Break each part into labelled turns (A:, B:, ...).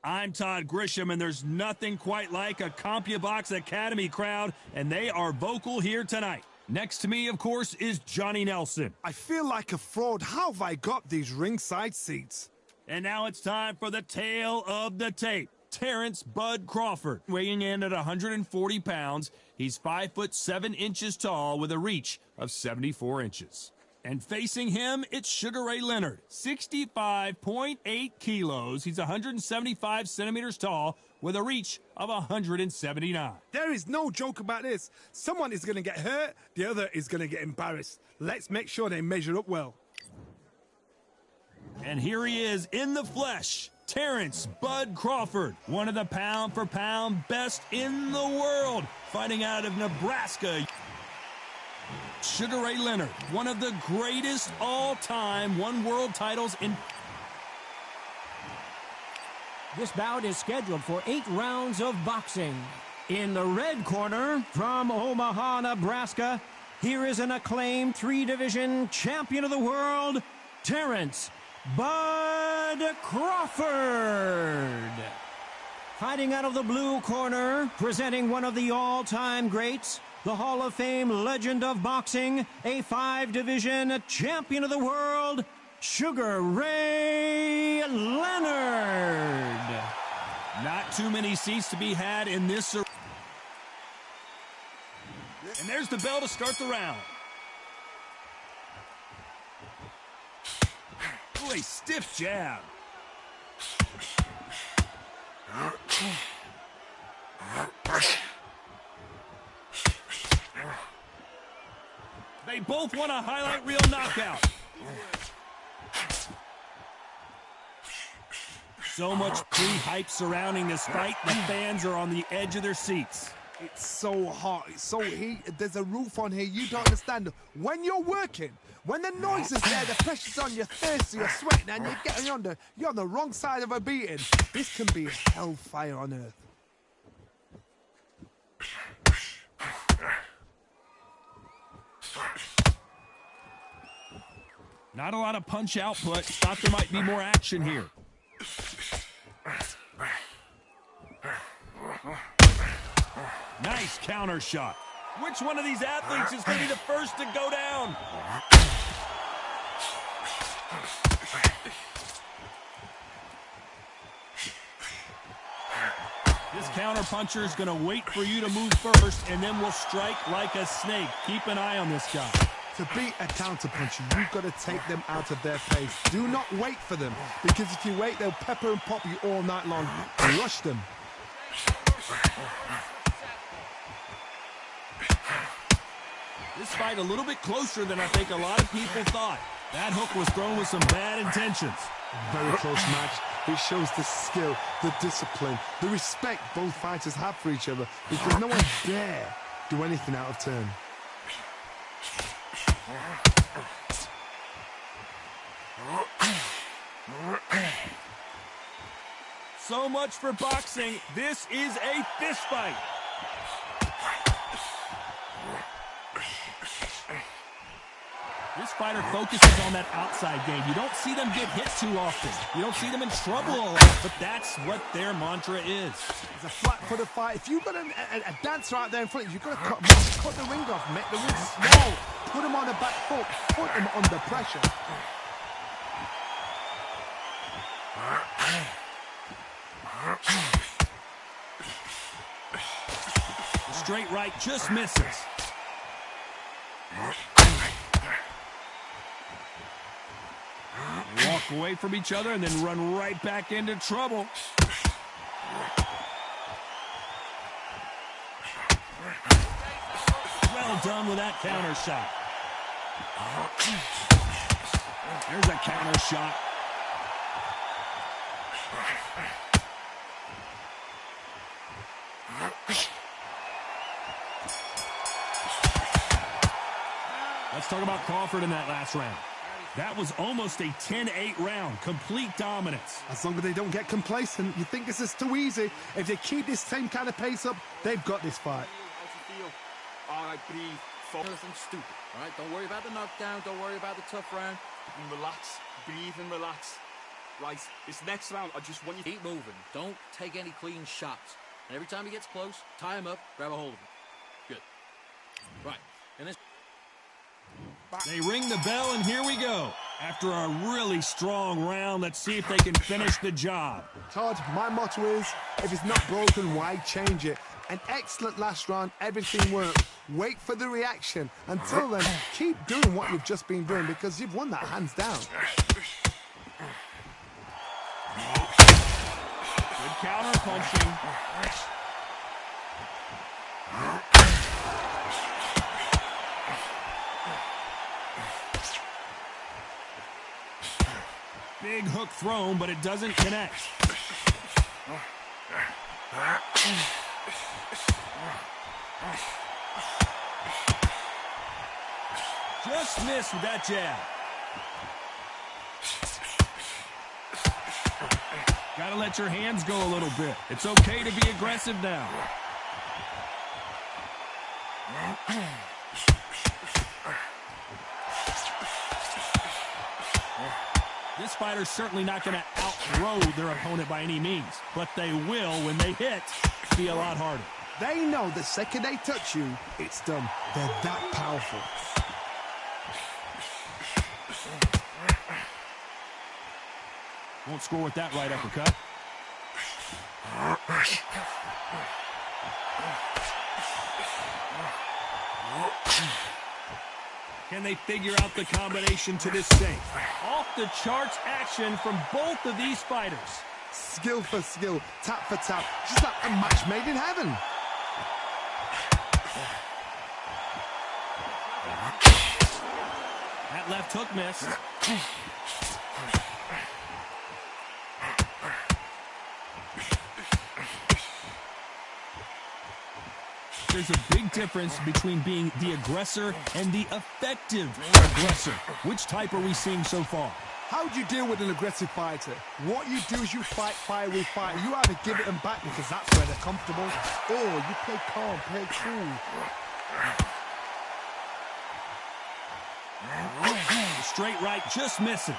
A: I'm Todd Grisham, and there's nothing quite like a CompuBox Academy crowd, and they are vocal here tonight. Next to me, of course, is Johnny Nelson.
B: I feel like a fraud. How have I got these ringside seats?
A: And now it's time for the tale of the tape. Terrence Bud Crawford, weighing in at 140 pounds. He's 5'7" tall with a reach of 74 inches. And facing him, it's Sugar Ray Leonard, 65.8 kilos. He's 175 centimeters tall with a reach of 179.
B: There is no joke about this. Someone is going to get hurt, the other is going to get embarrassed. Let's make sure they measure up well.
A: And here he is in the flesh, Terrence Bud Crawford, one of the pound-for-pound best in the world, fighting out of Nebraska. Sugar Ray Leonard, one of the greatest all-time, won world titles in...
C: This bout is scheduled for 8 rounds of boxing. In the red corner, from Omaha, Nebraska, here is an acclaimed 3-division champion of the world, Terrence Bud Crawford. Fighting out of the blue corner, presenting one of the all-time greats, the Hall of Fame legend of boxing, a 5-division champion of the world, Sugar Ray Leonard.
A: Not too many seats to be had in this. And there's the bell to start the round. Oh, a stiff jab. They both want a highlight reel knockout. So much pre-hype surrounding this fight, the fans are on the edge of their seats.
B: It's so hot, it's so heated, there's a roof on here, you don't understand. When you're working, when the noise is there, the pressure's on, you're thirsty, you're sweating, and you're on the wrong side of a beating. This can be hellfire on earth.
A: Not a lot of punch output. Thought there might be more action here. Nice counter shot. Which one of these athletes is going to be the first to go down? This counter puncher is going to wait for you to move first, and then will strike like a snake. Keep an eye on this guy.
B: To beat a counterpuncher, you've got to take them out of their pace. Do not wait for them, because if you wait, they'll pepper and pop you all night long. Rush them.
A: This fight a little bit closer than I think a lot of people thought. That hook was thrown with some bad intentions.
B: Very close match. It shows the skill, the discipline, the respect both fighters have for each other, because no one dare do anything out of turn.
A: So much for boxing. This is a fist fight. This fighter focuses on that outside game. You don't see them get hit too often. You don't see them in trouble a lot, but that's what their mantra is.
B: It's a flat-footed fight. If you've got a dancer out there in front of you, you've got to cut the ring off, make the ring small, put him on the back foot, put him under pressure.
A: The straight right just misses. They walk away from each other and then run right back into trouble. Well done with that counter shot. There's a counter shot. Let's talk about Crawford in that last round. That was almost a 10-8 round. Complete dominance.
B: As long as they don't get complacent, you think this is too easy. If they keep this same kind of pace up, they've got this fight.
D: How's it feel? All right, breathe. Focus and stupid. All right, don't worry about the knockdown. Don't worry about the tough round. And relax. Breathe and relax. Right, this next round, I just want you to
E: Keep moving. Don't take any clean shots. And every time he gets close, tie him up, grab a hold of him. Good. Right. And this...
A: They ring the bell, and here we go. After a really strong round, let's see if they can finish the job.
B: Todd, my motto is, if it's not broken, why change it? An excellent last round, everything worked. Wait for the reaction. Until then, keep doing what you've just been doing because you've won that hands down.
A: Good counter punching. Big hook thrown, but it doesn't connect. Just missed with that jab. Gotta let your hands go a little bit. It's okay to be aggressive now. This fighter's certainly not going to outthrow their opponent by any means, but they will, when they hit, be a lot harder.
B: They know the second they touch you, it's done. They're that powerful.
A: Won't score with that right uppercut. Can they figure out the combination to this sink? Off the charts action from both of these fighters.
B: Skill for skill, tap for tap, just like a match made in heaven.
A: That left hook missed. There's a big difference between being the aggressor and the effective aggressor. Which type are we seeing so far?
B: How do you deal with an aggressive fighter? What you do is you fight fire with fire. You either give it them back because that's where they're comfortable, or you play calm, play cool.
A: The straight right just misses.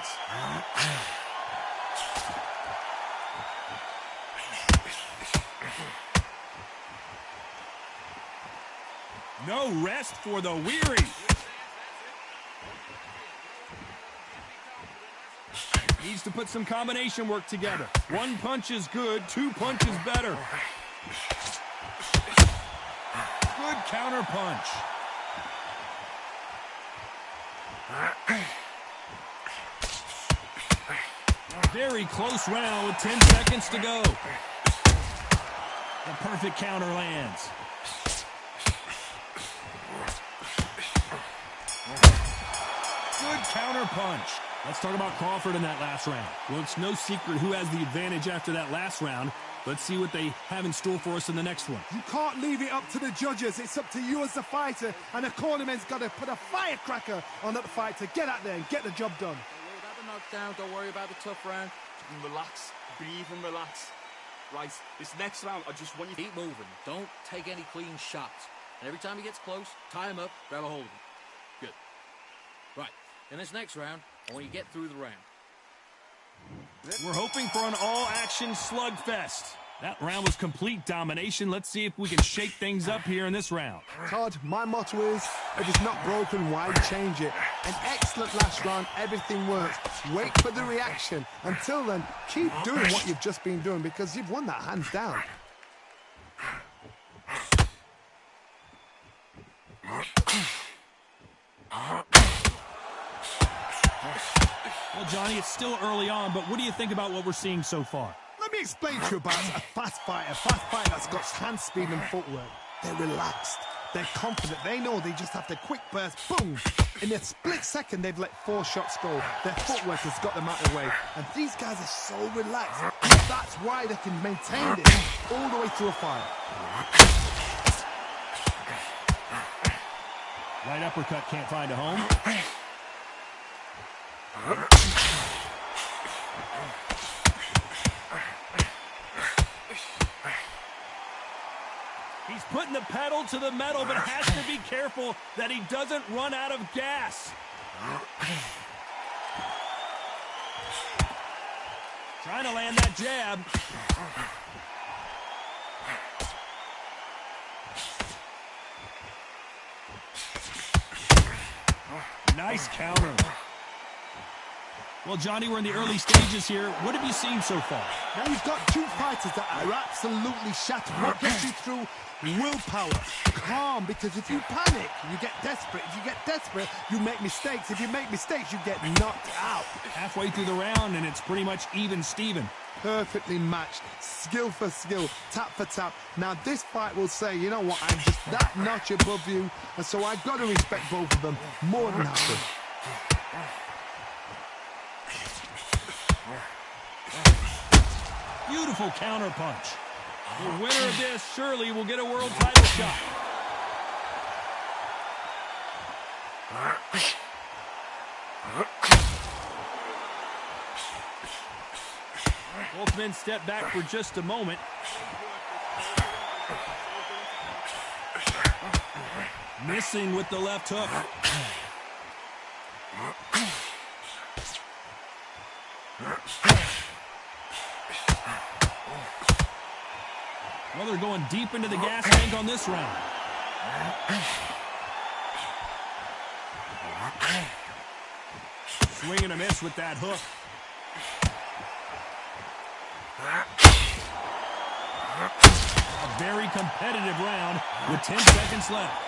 A: No rest for the weary. Needs to put some combination work together. One punch is good, two punches better. Good counter punch. Very close round with 10 seconds to go. The perfect counter lands. Good counter punch. Let's talk about Crawford in that last round. Well, it's no secret who has the advantage after that last round. Let's see what they have in store for us in the next one.
B: You can't leave it up to the judges. It's up to you as the fighter, and the cornerman's got to put a firecracker on that fight to get out there and get the job done.
E: Don't worry about the knockdown. Don't worry about the tough round.
D: and relax, breathe and relax. Right, this next round, I just want you to
E: Keep moving. Don't take any clean shots. And every time he gets close, tie him up, grab a hold of him. Good. Right. In this next round, I want you to get through the round.
A: We're hoping for an all-action slugfest. That round was complete domination. Let's see if we can shake things up here in this round.
B: Todd, my motto is, if it's not broken, why change it? An excellent last round, everything works. Wait for the reaction. Until then, keep doing what you've just been doing because you've won that hands down.
A: Well, Johnny, it's still early on, but what do you think about what we're seeing so far?
B: Let me explain to you about a fast fighter that's got hand speed and footwork. They're relaxed. They're confident. They know they just have to quick burst, boom. In a split second, they've let 4 shots go. Their footwork has got them out of the way. And these guys are so relaxed. That's why they can maintain this all the way through a fight.
A: Right uppercut can't find a home. He's putting the pedal to the metal, but has to be careful that he doesn't run out of gas. Trying to land that jab. Nice counter. Well, Johnny, we're in the early stages here. What have you seen so far?
B: Now you've got two fighters that are absolutely shattered. What gets you through? Willpower. Calm, because if you panic, you get desperate. If you get desperate, you make mistakes. If you make mistakes, you get knocked out.
A: Halfway through the round, and it's pretty much even Steven.
B: Perfectly matched, skill for skill, tap for tap. Now this fight will say, you know what, I'm just that notch above you, and so I've got to respect both of them more than happy.
A: Beautiful counter punch. The winner of this surely will get a world title shot. Both men step back for just a moment. Missing with the left hook. Well, they're going deep into the gas tank on this round. Swing and a miss with that hook. A very competitive round with 10 seconds left.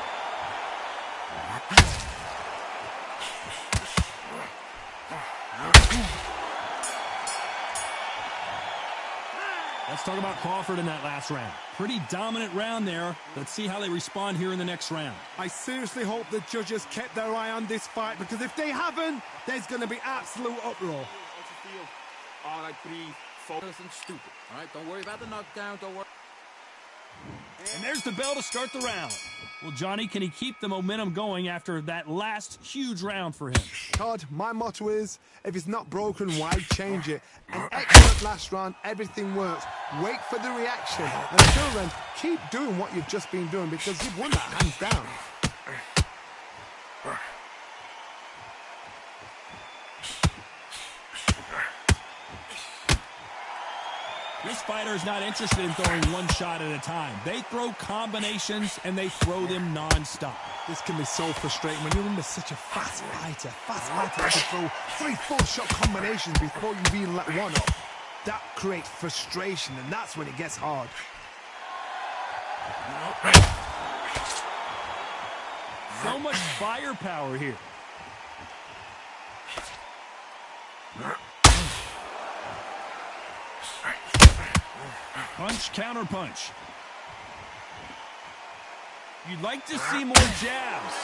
A: Let's talk about Crawford in that last round. Pretty dominant round there. Let's see how they respond here in the next round.
B: I seriously hope the judges kept their eye on this fight, because if they haven't, there's going to be absolute uproar.
D: What's the feel? All right, breathe. Focus.
E: Nothing stupid. All right, don't worry about the knockdown. Don't worry.
A: And there's the bell to start the round. Well, Johnny, can he keep the momentum going after that last huge round for him?
B: Todd, my motto is, if it's not broken, why change it? An excellent last round, everything works. Wait for the reaction. Until then, keep doing what you've just been doing, because you've won that hands down.
A: This fighter is not interested in throwing one shot at a time. They throw combinations, and they throw them non-stop.
B: This can be so frustrating when you're under such a fast fighter. Fast fighter to throw 3-4 shot combinations before you've even let one up. That creates frustration, and that's when it gets hard.
A: So much firepower here. Punch, counter punch. You'd like to see more jabs.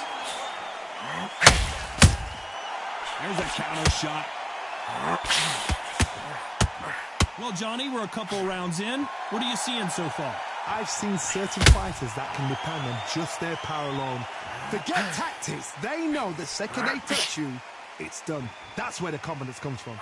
A: There's a counter shot. Well, Johnny, we're a couple rounds in. What are you seeing so far?
B: I've seen certain fighters that can depend on just their power alone. Forget tactics. They know the second they touch you, it's done. That's where the confidence comes from.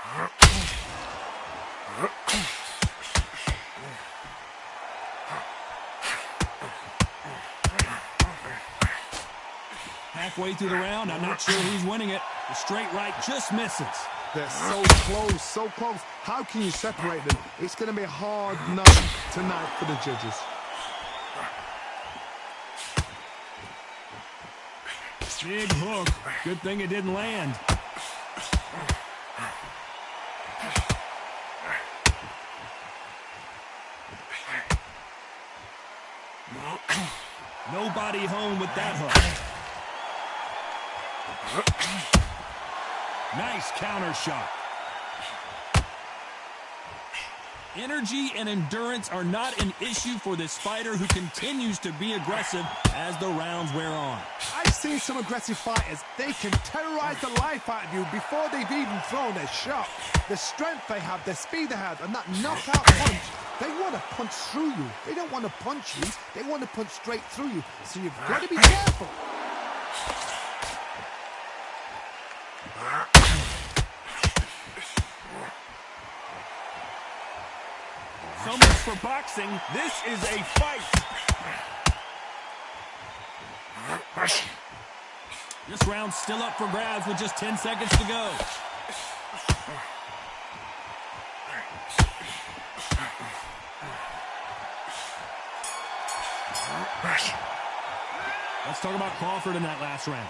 A: Halfway through the round, I'm not sure who's winning it. The straight right just misses.
B: They're so close, so close. How can you separate them? It's going to be a hard night tonight for the judges.
A: Big hook. Good thing it didn't land. Nobody home with that hook. Nice counter shot. Energy and endurance are not an issue for this fighter, who continues to be aggressive as the rounds wear on.
B: I've seen some aggressive fighters. They can terrorize the life out of you before they've even thrown a shot. The strength they have, the speed they have, and that knockout punch, they want to punch through you. They don't want to punch you. They want to punch straight through you. So you've got to be careful.
A: So much for boxing. This is a fight. This round's still up for grabs with just 10 seconds to go. Let's talk about Crawford in that last round.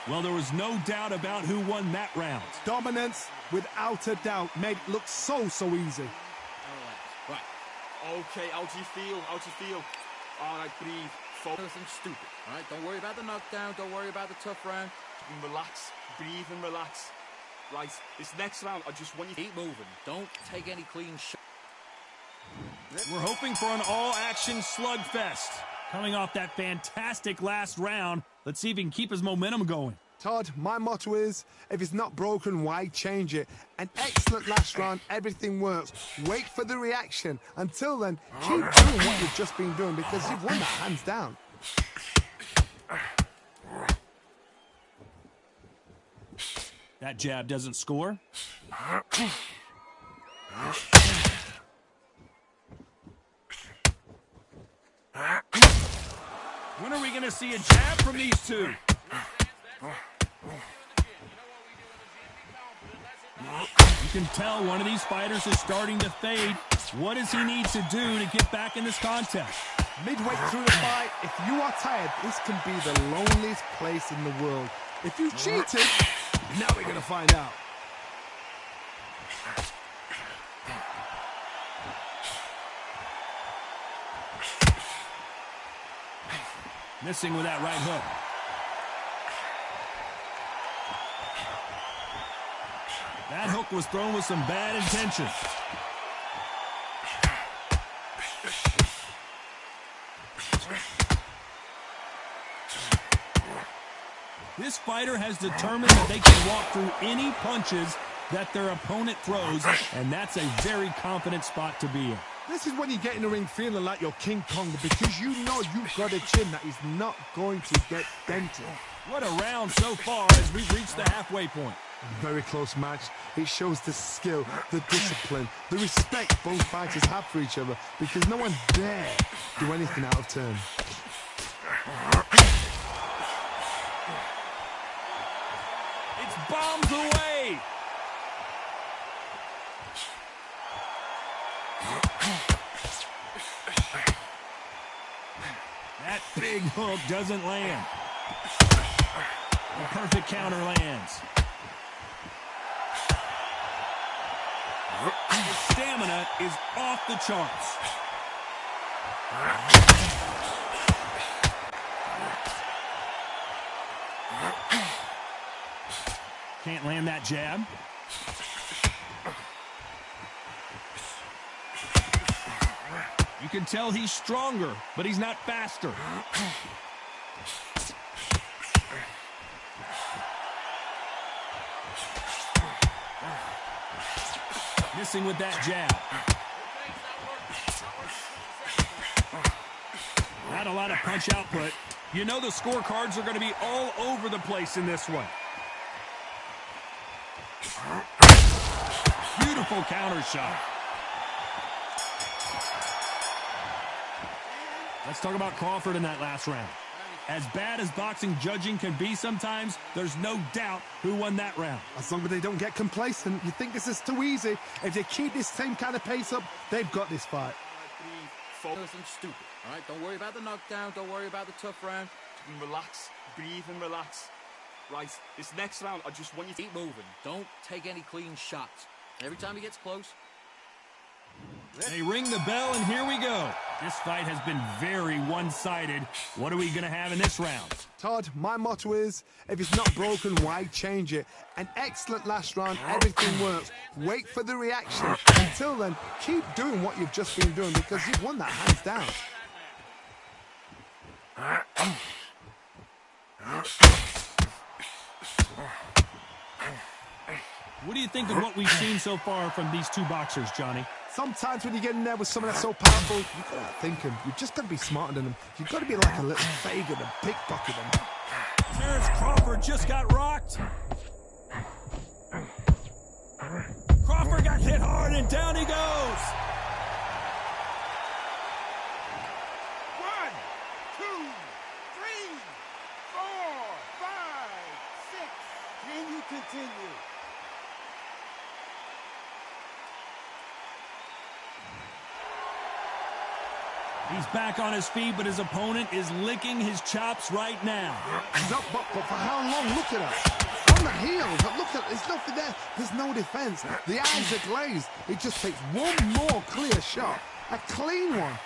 A: Well, there was no doubt about who won that round.
B: Dominance, without a doubt, made it look so easy.
E: Right.
D: Okay, how do you feel? How do you feel? All right, breathe. Focus.
E: Nothing stupid. All right, don't worry about the knockdown. Don't worry about the tough round.
D: And relax. Breathe and relax. Right, this next round, I just want you to
E: Keep moving. Don't take any clean shots.
A: We're hoping for an all-action slugfest. Coming off that fantastic last round, let's see if he can keep his momentum going.
B: Todd, my motto is, if it's not broken, why change it? An excellent last round, everything works. Wait for the reaction. Until then, keep doing what you've just been doing because you've won that hands down.
A: That jab doesn't score. When are we going to see a jab from these two? You can tell one of these fighters is starting to fade. What does he need to do to get back in this contest?
B: Midway through the fight, if you are tired, this can be the loneliest place in the world. If you've cheated, now we're going to find out.
A: Missing with that right hook. That hook was thrown with some bad intentions. This fighter has determined that they can walk through any punches that their opponent throws, and that's a very confident spot to be in.
B: This is when you get in the ring feeling like you're King Kong because you know you've got a chin that is not going to get dented.
A: What a round so far as we've reached the halfway point.
B: Very close match. It shows the skill, the discipline, the respect both fighters have for each other because no one dare do anything out of turn.
A: It's bombs away. That big hook doesn't land. A perfect counter lands. His stamina is off the charts. Can't land that jab. You can tell he's stronger, but he's not faster. Missing with that jab. Not a lot of punch output. You know the scorecards are going to be all over the place in this one. Beautiful counter shot. Let's talk about Crawford in that last round. As bad as boxing judging can be sometimes, there's no doubt who won that round.
B: As long as they don't get complacent, you think this is too easy. If they keep this same kind of pace up, they've got this fight.
E: Nothing stupid. All right, don't worry about the knockdown. Don't worry about the tough round.
D: And relax. Breathe and relax. Right, this next round, I just want you to
E: Keep moving. Don't take any clean shots. Every time he gets close.
A: They ring the bell, and here we go. This fight has been very one-sided. What are we going to have in this round?
B: Todd, my motto is, if it's not broken, why change it? An excellent last round, everything works. Wait for the reaction. Until then, keep doing what you've just been doing because you've won that hands down.
A: What do you think of what we've seen so far from these two boxers, Johnny?
B: Sometimes when you get in there with someone that's so powerful, you've got to outthink him. You've just got to be smarter than him. You've got to be like a little Fagan and pickpocket him.
A: Terrence Crawford just got rocked. Crawford got hit hard, and down he goes.
F: 1, 2, 3, 4, 5, 6. Can you continue?
A: He's back on his feet, but his opponent is licking his chops right now.
B: He's up, but for how long? Look at us. On the heels, but look at, there's nothing there. There's no defense. The eyes are glazed. It just takes one more clear shot. A clean one.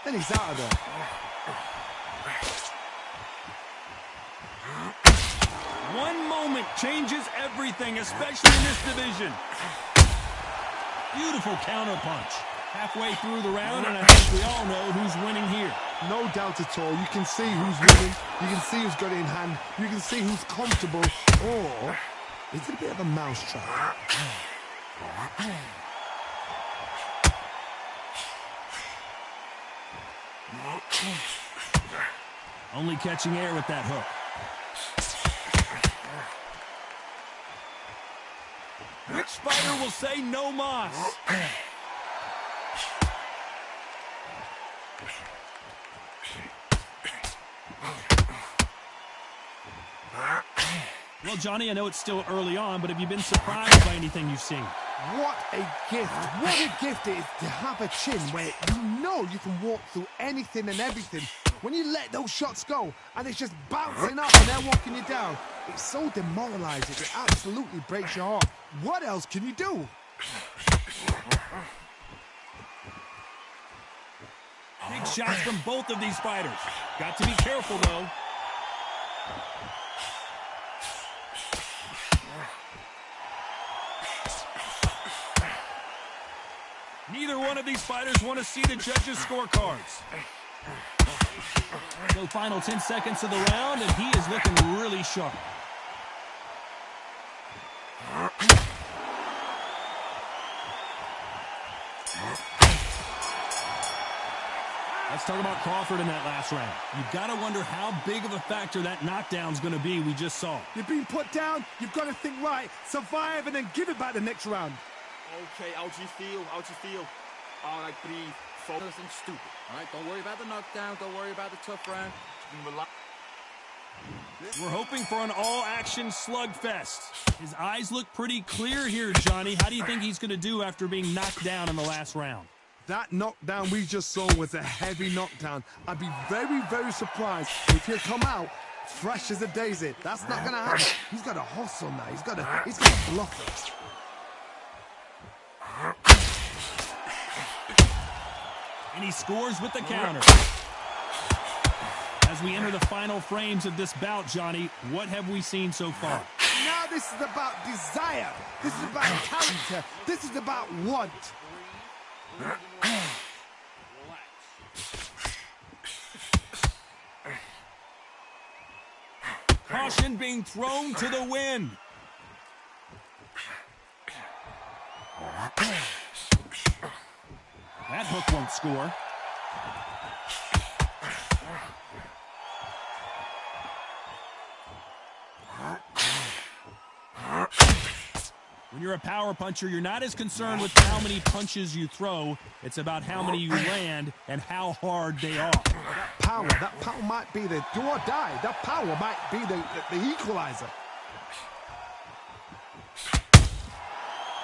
B: Then he's out of there.
A: One moment changes everything, especially in this division. Beautiful counterpunch. Halfway through the round, and I think we all know who's winning here.
B: No doubt at all. You can see who's winning. You can see who's got it in hand. You can see who's comfortable. Or is it a bit of a mousetrap?
A: Only catching air with that hook. Which fighter will say no mas? Well, Johnny, I know it's still early on, but have you been surprised by anything you've seen?
B: What a gift. What a gift it is to have a chin where you know you can walk through anything and everything. When you let those shots go and it's just bouncing up and they're walking you down, it's so demoralizing. It absolutely breaks your heart. What else can you do?
A: Big shots from both of these fighters. Got to be careful, though. Neither one of these fighters want to see the judges' scorecards. So final 10 seconds of the round, and he is looking really sharp. Let's talk about Crawford in that last round. You've got to wonder how big of a factor that knockdown's going to be we just saw.
B: You've been put down, you've got to think right, survive, and then give it back the next round.
D: Okay, how do you feel? How do you feel? All right, breathe. Focus.
E: Nothing stupid. All right, don't worry about the knockdown. Don't worry about the tough round.
A: We're hoping for an all-action slugfest. His eyes look pretty clear here, Johnny. How do you think he's going to do after being knocked down in the last round?
B: That knockdown we just saw was a heavy knockdown. I'd be very, very surprised if he'll come out fresh as a daisy. That's not going to happen. He's got to hustle now. He's got to bluff it.
A: And he scores with the counter. As we enter the final frames of this bout, Johnny, what have we seen so far?
B: Now this is about desire. This is about character. This is about want.
A: Caution being thrown to the wind. That hook won't score. When you're a power puncher, you're not as concerned with how many punches you throw. It's about how many you land and how hard they are.
B: That power might be the do or die. That power might be the equalizer.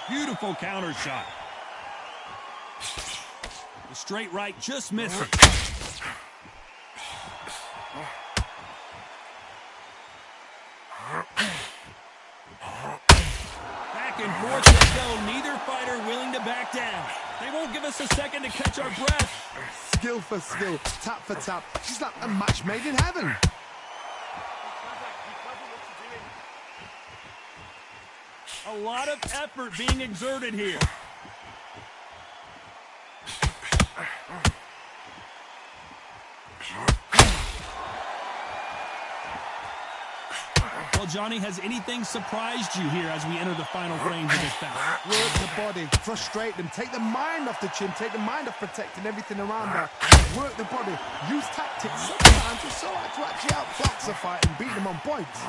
A: Beautiful counter shot. The straight right just missing. Back and forth they go. Neither fighter willing to back down. They won't give us a second to catch our breath.
B: Skill for skill, tap for tap. She's like a match made in heaven.
A: A lot of effort being exerted here. Well, Johnny, has anything surprised you here as we enter the final frames of this bout?
B: Work the body, frustrate them, take the mind off the chin, take the mind off protecting everything around her. Work the body, use tactics. Sometimes it's so hard to actually outbox a fight and beat them on points.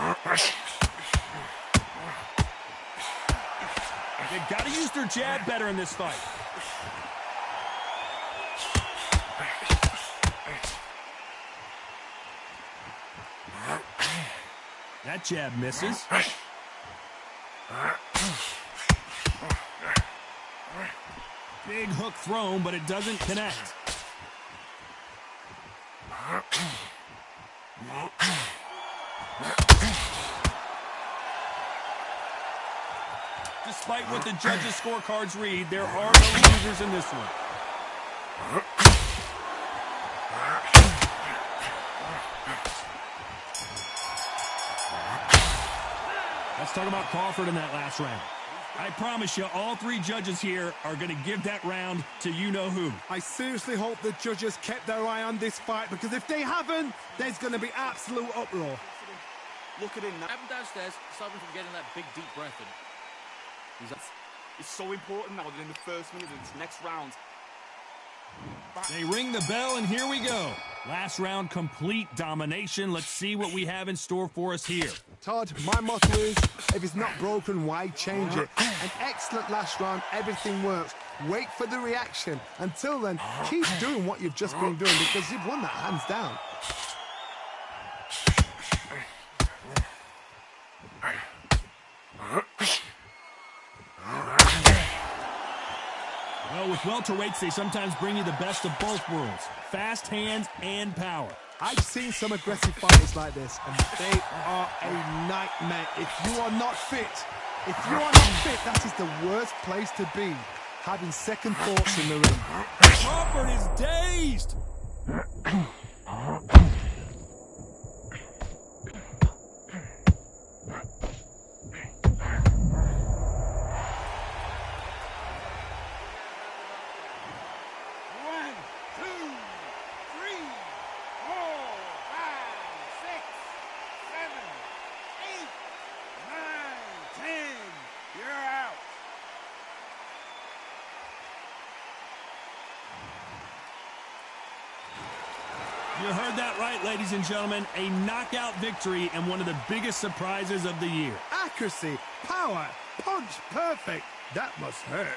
A: They've got to use their jab better in this fight. That jab misses. Big hook thrown, but it doesn't connect. Despite what the judges' scorecards read, there are no losers in this one. Let's talk about Crawford in that last round. I promise you, all three judges here are going to give that round to you-know-who.
B: I seriously hope the judges kept their eye on this fight, because if they haven't, there's going to be absolute uproar.
D: Look at him now.
E: Have him downstairs, stop him from getting that big, deep breath in.
D: It's so important now that in the first minute of this next round.
A: They ring the bell, and here we go. Last round, complete domination. Let's see what we have in store for us here.
B: Todd, my motto is, if it's not broken, why change it? An excellent last round, everything works. Wait for the reaction. Until then, keep doing what you've just been doing, because you've won that hands down.
A: Well, with welterweights, they sometimes bring you the best of both worlds. Fast hands and power.
B: I've seen some aggressive fighters like this, and they are a nightmare. If you are not fit, that is the worst place to be. Having second thoughts in the ring.
A: Crawford is dazed. You heard that right, ladies and gentlemen. A knockout victory and one of the biggest surprises of the year.
B: Accuracy, power, punch, perfect. That must hurt.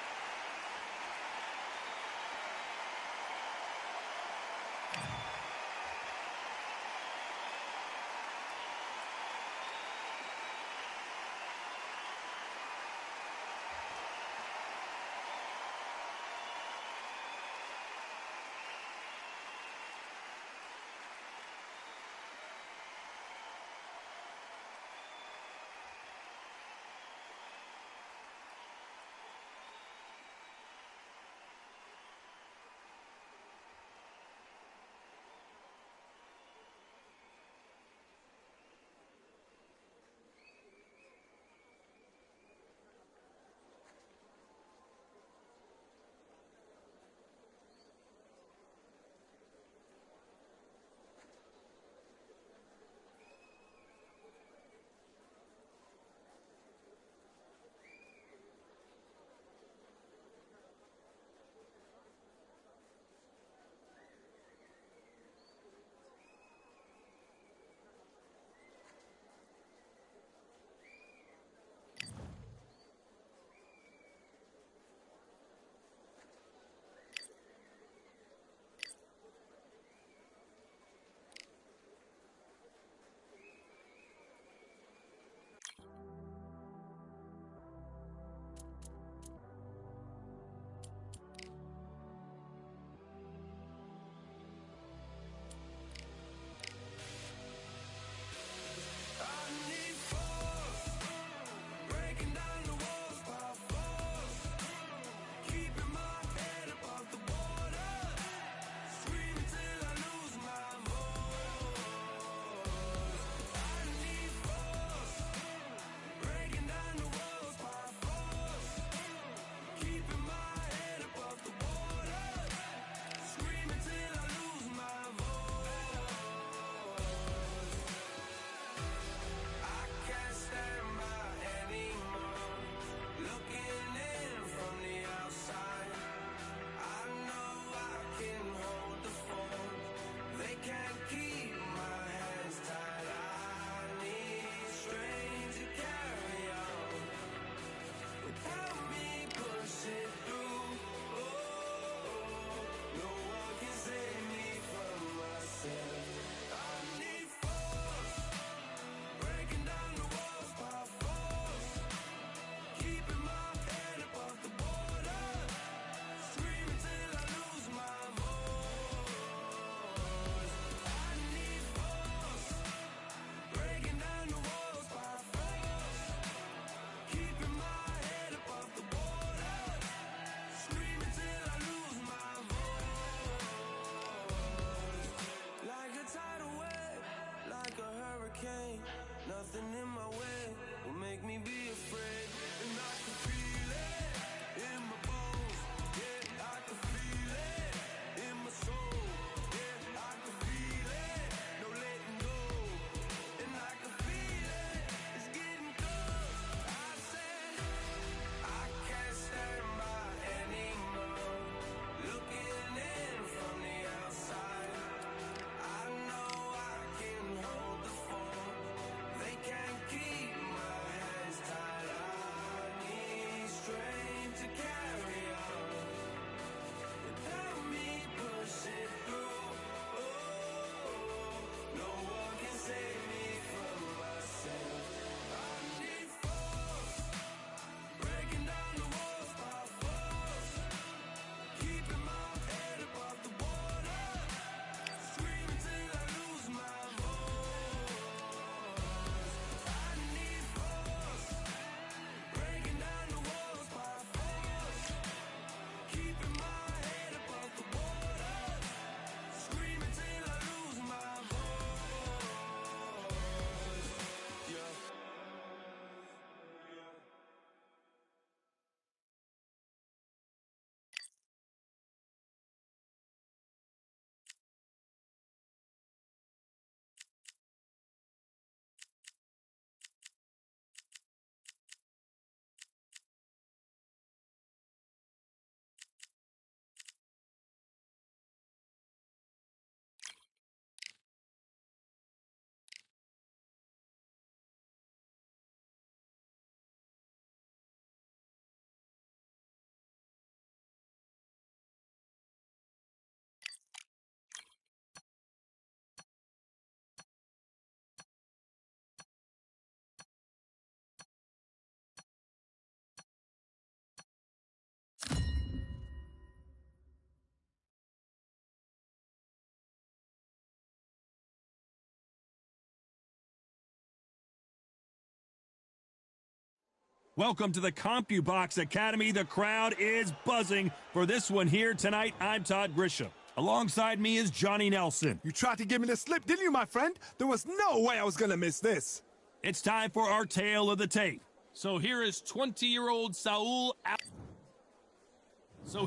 A: Welcome to the CompuBox Academy. The crowd is buzzing for this one here tonight. I'm Todd Grisham. Alongside me is Johnny Nelson.
B: You tried to give me the slip, didn't you, my friend? There was no way I was going to miss this.
A: It's time for our tale of the tape. So here is 20-year-old So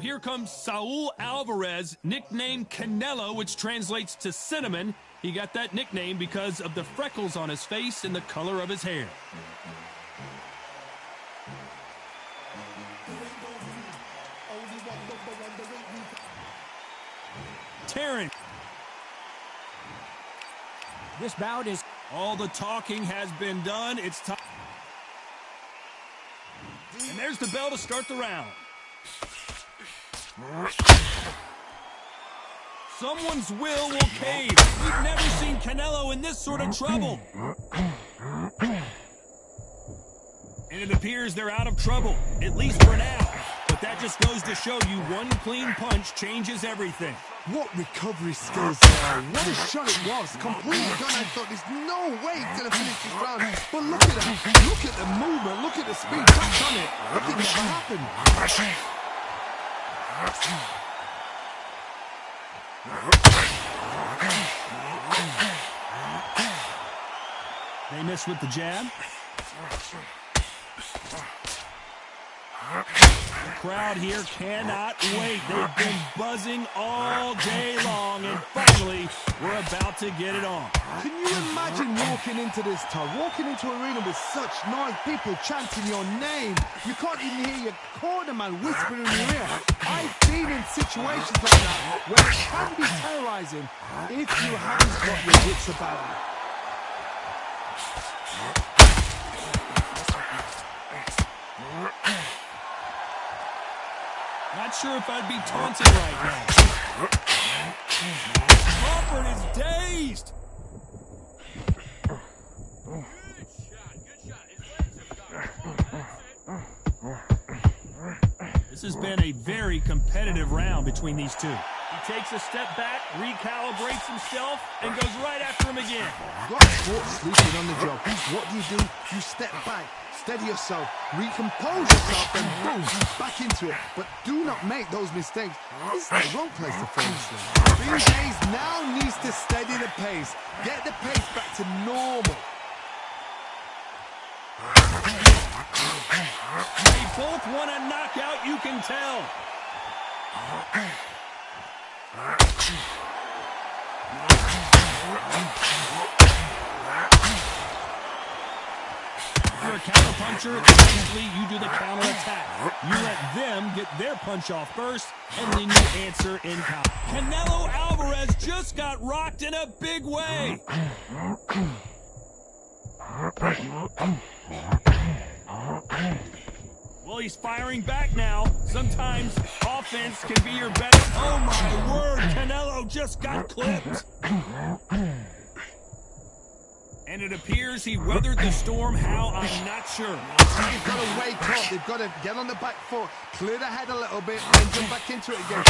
A: here comes Saul Alvarez, nicknamed Canelo, which translates to cinnamon. He got that nickname because of the freckles on his face and the color of his hair. Terrence.
C: This bout is...
A: All the talking has been done. It's time. And there's the bell to start the round. Someone's will cave. We've never seen Canelo in this sort of trouble. And it appears they're out of trouble, at least for now. But that just goes to show you one clean punch changes everything.
B: What recovery skills there. What a shot it was. Completely done. I thought there's no way he's going to finish this round. But look at that. Look at the movement. Look at the speed. Back on it. Look, it never happened.
A: They miss with the jab. The crowd here cannot wait. They've been buzzing all day long, and finally, we're about to get it on.
B: Can you imagine walking into this, Todd? Walking into an arena with such noise, people chanting your name. You can't even hear your cornerman whispering in your ear. I've been in situations like that where it can be terrorizing if you haven't got your wits about you.
A: Not sure if I'd be taunting right now. Crawford is dazed. This has been a very competitive round between these two. He takes a step back, recalibrates himself, and goes right after him again.
B: Got caught sleeping on the job. What do? You step back, steady yourself, recompose yourself, and boom, back into it. But do not make those mistakes. This is the wrong place to finish them. BJ's now needs to steady the pace, get the pace back to normal.
A: They both want a knockout, you can tell. You're a counterpuncher, usually you do the counterattack. You let them get their punch off first, and then you answer in counter. Canelo Alvarez just got rocked in a big way. Well, he's firing back now. Sometimes offense can be your best. Oh, my word. Canelo just got clipped. And it appears he weathered the storm. How? I'm not sure.
B: They've got to wake up. They've got to get on the back foot, clear the head a little bit, and jump back into it again.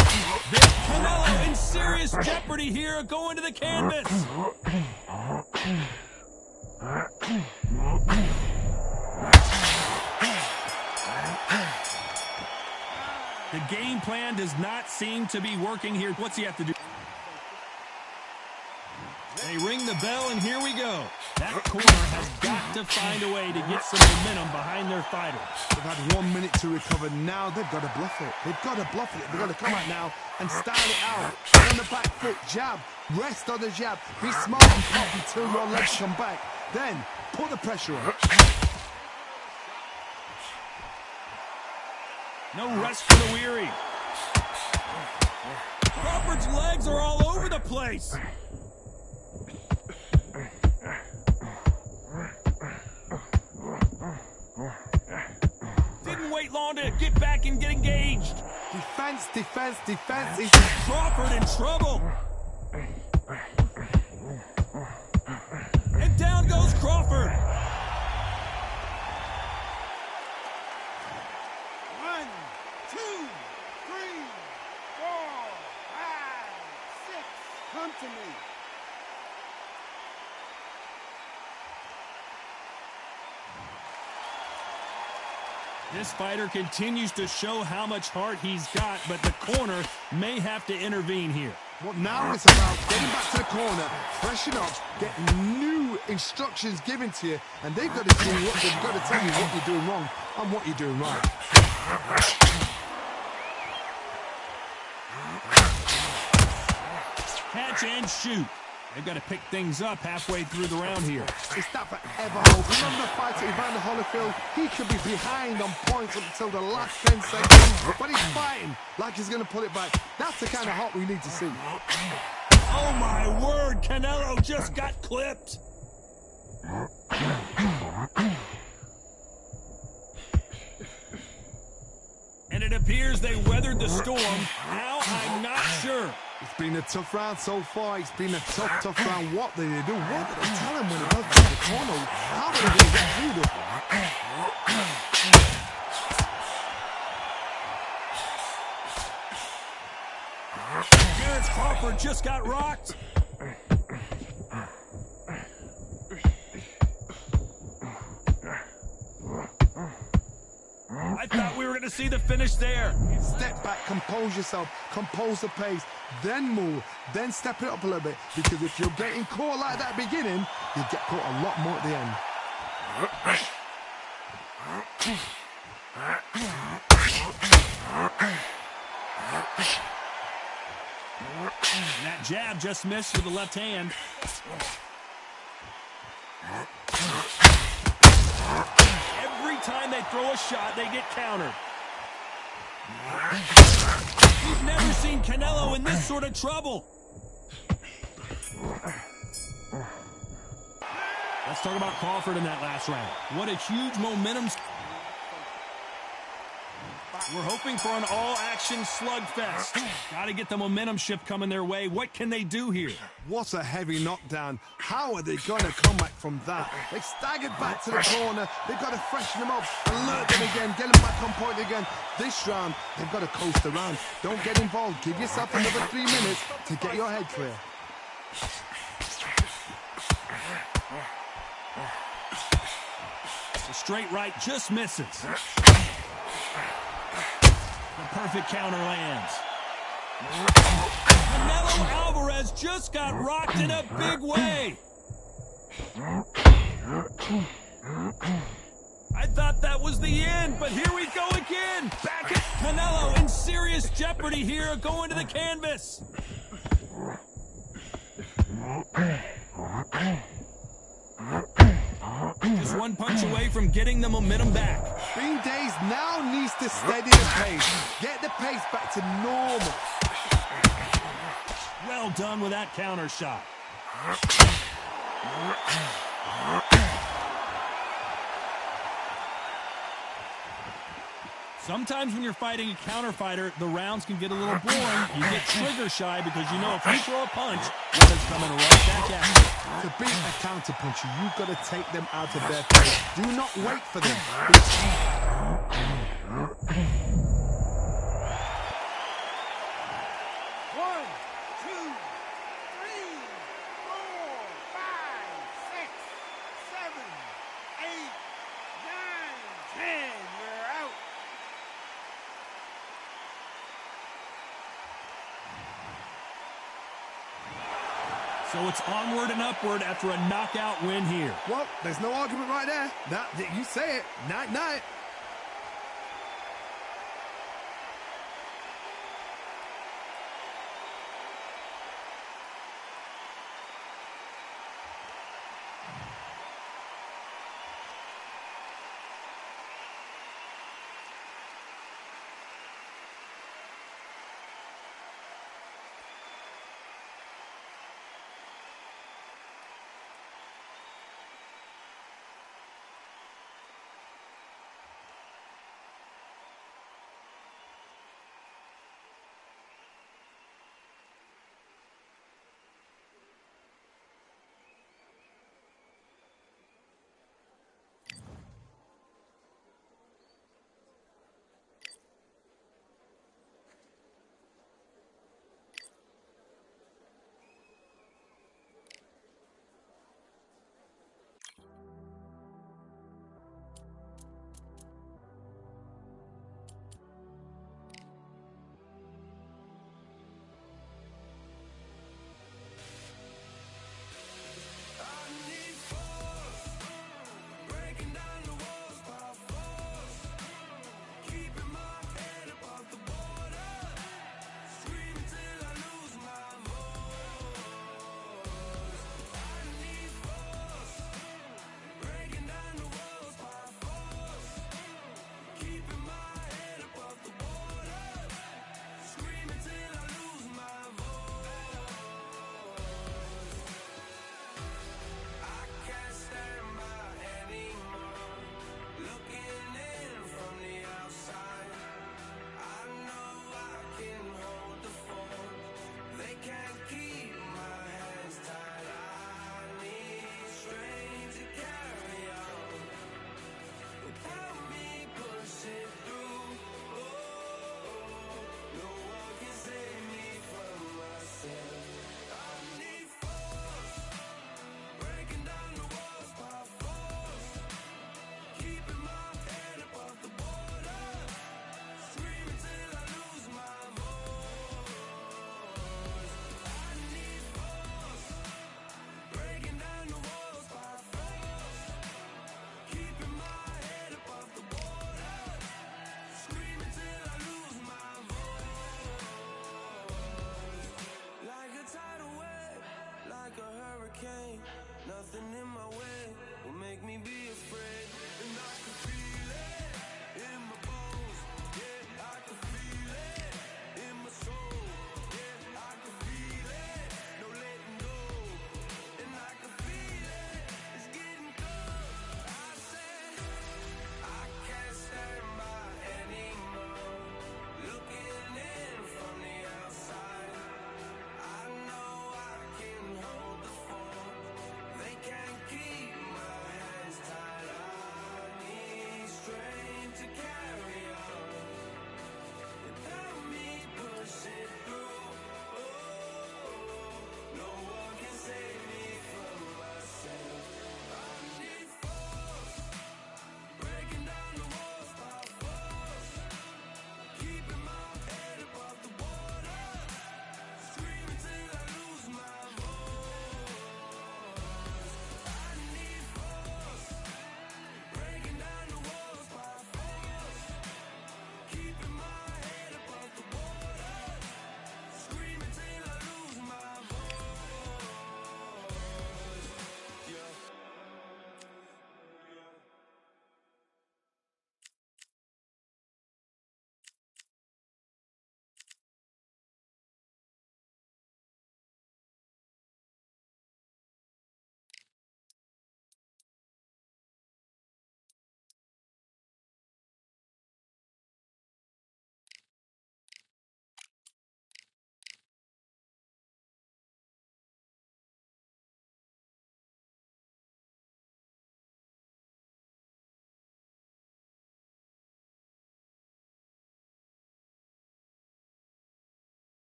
A: There's Canelo in serious jeopardy here, going to the canvas. The game plan does not seem to be working here. What's he have to do? They ring the bell, and here we go. That corner has got to find a way to get some momentum behind their fighter.
B: They've had 1 minute to recover. Now they've got to bluff it. They've got to bluff it. They've got to come out now and style it out. Get on the back foot, jab, rest on the jab. Be smart and pop until your legs come back. Then put the pressure on.
A: No rest for the weary. Crawford's legs are all over the place. Didn't wait long to get back and get engaged.
B: Defense, defense, defense.
A: Is Crawford in trouble? And down goes Crawford.
F: 1, 2, 3, 4, 5, 6. Come to me.
A: This fighter continues to show how much heart he's got, but the corner may have to intervene here.
B: Well, now it's about getting back to the corner, freshen up, get new instructions given to you, and they've got to tell you what you're doing wrong and what you're doing right.
A: Catch and shoot. They've got to pick things up halfway through the round here.
B: It's that forever hope. Remember the fight at Evander Holyfield? He could be behind on points up until the last 10 seconds, but he's fighting like he's going to pull it back. That's the kind of hope we need to see.
A: Oh, my word. Canelo just got clipped. And it appears they weathered the storm. How? I'm not sure.
B: It's been a tough round so far. It's been a tough round. What did they do? What did they tell him when he goes to the corner? How are they going to get through this?
A: Terence Crawford just got rocked. I thought we were going to see the finish there.
B: Step back, compose yourself, compose the pace, then move, then step it up a little bit. Because if you're getting caught like that at the beginning, you get caught a lot more at the end.
A: And that jab just missed with the left hand. Every time they throw a shot, they get countered. We've never seen Canelo in this sort of trouble. Let's talk about Crawford in that last round. What a huge momentum. We're hoping for an all-action slugfest. Got to get the momentum shift coming their way. What can they do here?
B: What a heavy knockdown. How are they going to come back from that? They staggered back to the corner. They've got to freshen them up, alert them again, get them back on point again. This round, they've got to coast around. Don't get involved. Give yourself another 3 minutes to get your head clear.
A: The straight right just misses. The perfect counter lands. Canelo Alvarez just got rocked in a big way. I thought that was the end, but here we go again. Back at Canelo in serious jeopardy here, going to the canvas. Just one punch away from getting the momentum back.
B: Bean Days now needs to steady the pace. Get the pace back to normal.
A: Well done with that counter shot. Sometimes when you're fighting a counter fighter, the rounds can get a little boring. You get trigger shy because you know if you throw a punch, one is coming right back at you.
B: To beat a counter puncher, you've got to take them out of their pace. Do not wait for them.
F: 1, 2, 3, 4, 5, 6, 7, 8, 9, 10. You're out.
A: So it's onward and upward after a knockout win here.
B: Well, there's no argument right there. You say it. Night-night.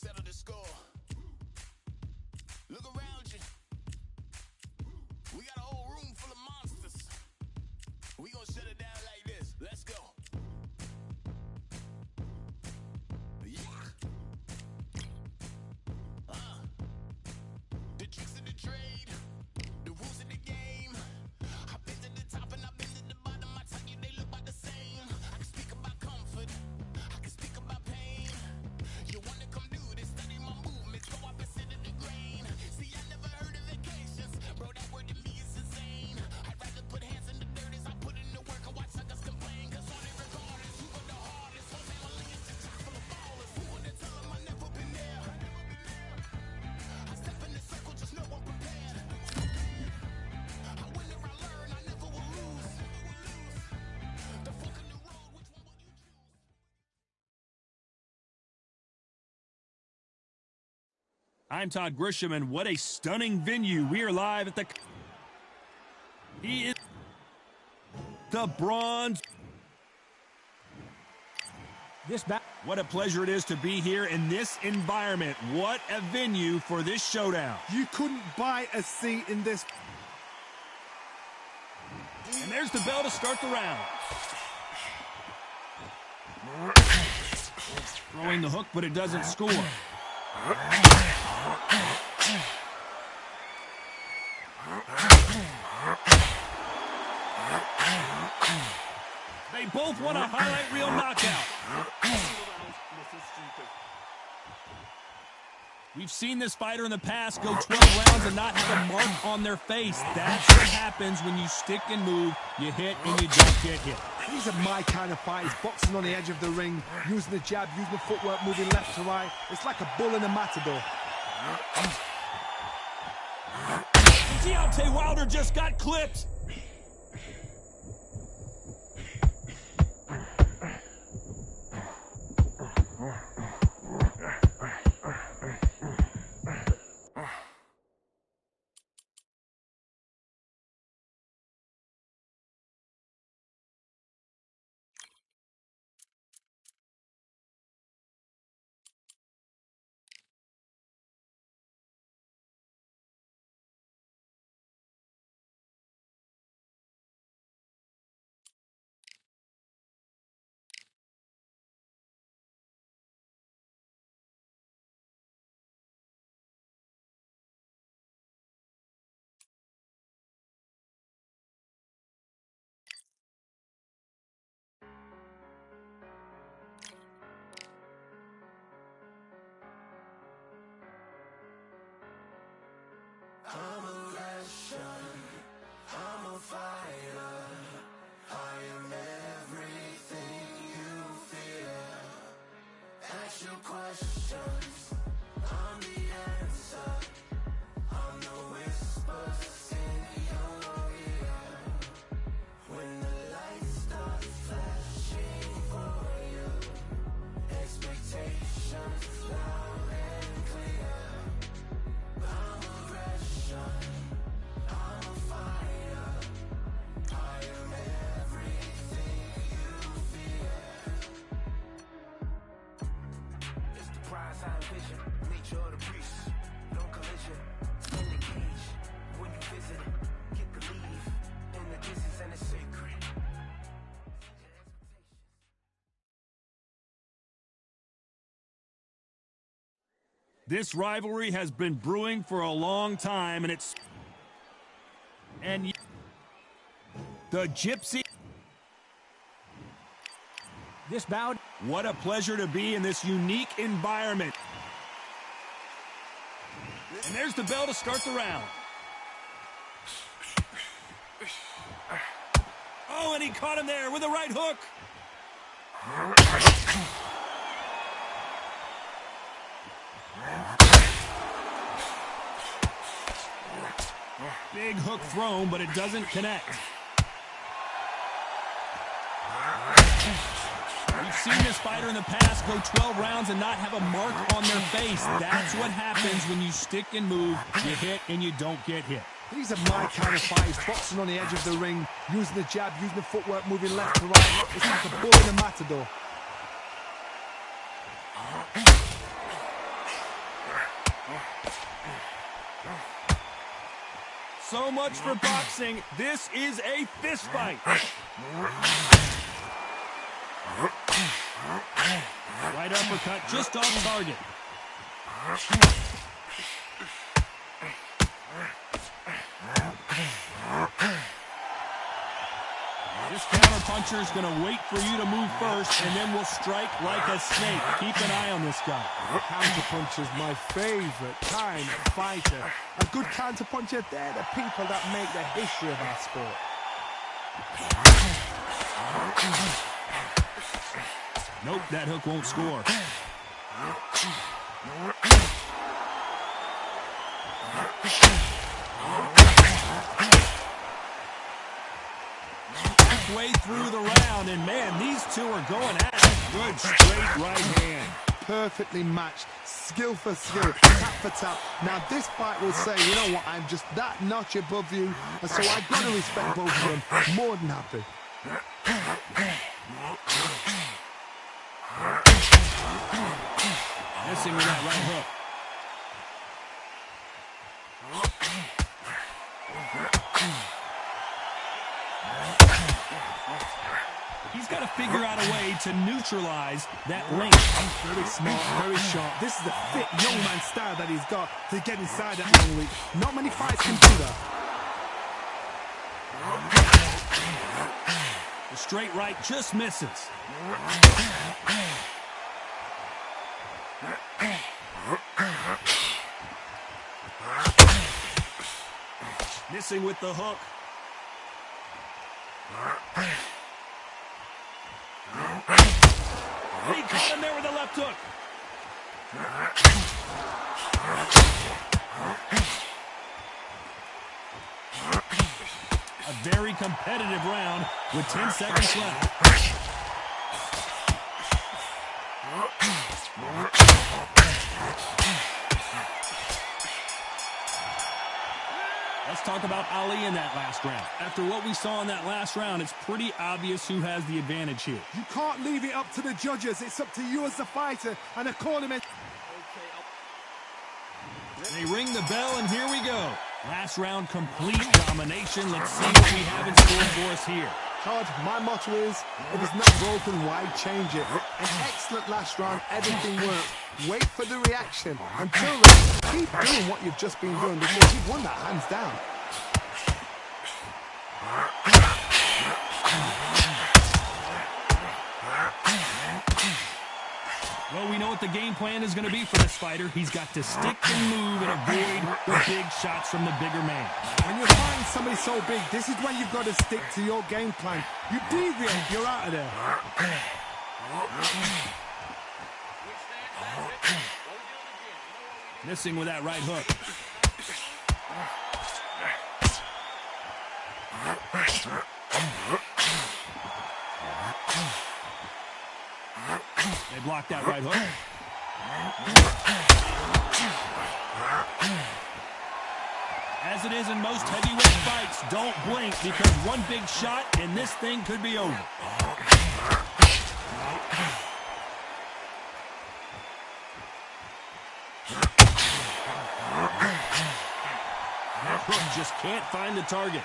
G: settle the score. Look around you. We got a whole room full of monsters. We gonna shut it down like this. Let's go. Yeah. The tricks of the trade, the rules of the game. I've been to the top and I've been to the bottom. I tell you they look about the same. I can speak about comfort, I can speak about pain. You wanna come do this, study my movements, go up and sit in the grain. See, I never heard of vacations, bro, that word to me is insane. I'd rather put hands in the dirt as I put in the work and watch suckers complain. Cause on it regardless, who go the hardest, whole family is just chock full of ballers. Who wanna tell them I never been there? I step in the circle, just know I'm prepared. I win or I learn, I never will lose. The fork in the road, which one will you choose?
A: I'm Todd Grisham, and what a stunning venue. We are live at the... He is the bronze.
C: This bout.
A: What a pleasure it is to be here in this environment. What a venue for this showdown.
B: You couldn't buy a seat in this.
A: And there's the bell to start the round. Throwing the hook, but it doesn't score. They both want a highlight reel knockout. We've seen this fighter in the past go 12 rounds and not have a mark on their face. That's what happens when you stick and move, you hit and you don't get hit.
B: These are my kind of fighters, boxing on the edge of the ring, using the jab, using the footwork, moving left to right. It's like a bull in a matador.
A: Deontay Wilder just got clipped.
G: I'm aggression, I'm a fighter. I am everything you fear. Ask your questions, I'm the answer. I'm the whispers in your ear. When the lights start flashing for you, expectations loud and clear. I'm aggression, I'm a fighter. I am everything you fear. It's the prize I envision, nature of the beast. No collision, in the cage. When you visit, get the leave. In the distance and it's sacred.
A: This rivalry has been brewing for a long time, and it's... And the Gypsy...
C: This bout.
A: What a pleasure to be in this unique environment. And there's the bell to start the round. Oh, and he caught him there with a right hook. Big hook thrown, but it doesn't connect. We've seen this fighter in the past go 12 rounds and not have a mark on their face. That's what happens when you stick and move, you hit and you don't get hit.
B: These are my kind of fighters, boxing on the edge of the ring, using the jab, using the footwork, moving left to right. It's like a bull in a matador.
A: So much for boxing. This is a fist fight. Right uppercut just off target. This counter-puncher is going to wait for you to move first, and then will strike like a snake. Keep an eye on this guy.
B: Counter-puncher's my favorite kind of fighter. A good counter-puncher, they're the people that make the history of our sport.
A: Nope, that hook won't score. Halfway through the round, and man, these two are going at it. Good straight right hand.
B: Perfectly matched, skill for skill, tap for tap. Now this fight will say, you know what, I'm just that notch above you, and so I've got to respect both of them. More than happy.
A: Missing with that right hook. He's got to figure out a way to neutralize that length.
B: Very smart, very sharp. This is the fit young man style that he's got to get inside that long reach. Not many fights can do that.
A: The straight right just misses. Missing with the hook. He caught him there with the left hook. A very competitive round with 10 seconds left. Let's talk about Ali in that last round. After what we saw in that last round, it's pretty obvious who has the advantage here.
B: You can't leave it up to the judges. It's up to you as the fighter and a cornerman.
A: They ring the bell, and here we go. Last round, complete domination. Let's see what we have in store for us here.
B: Todd, my motto is, if it's not broken, why change it? An excellent last round, everything worked. Wait for the reaction. Until then, keep doing what you've just been doing because you've won that hands down.
A: Well, we know what the game plan is going to be for this fighter. He's got to stick and move and avoid the big shots from the bigger man.
B: When you're fighting somebody so big, this is when you've got to stick to your game plan. You deviate, you're out of there.
A: Missing with that right hook. They blocked that right hook. As it is in most heavyweight fights, don't blink because one big shot and this thing could be over. That hook just can't find the target.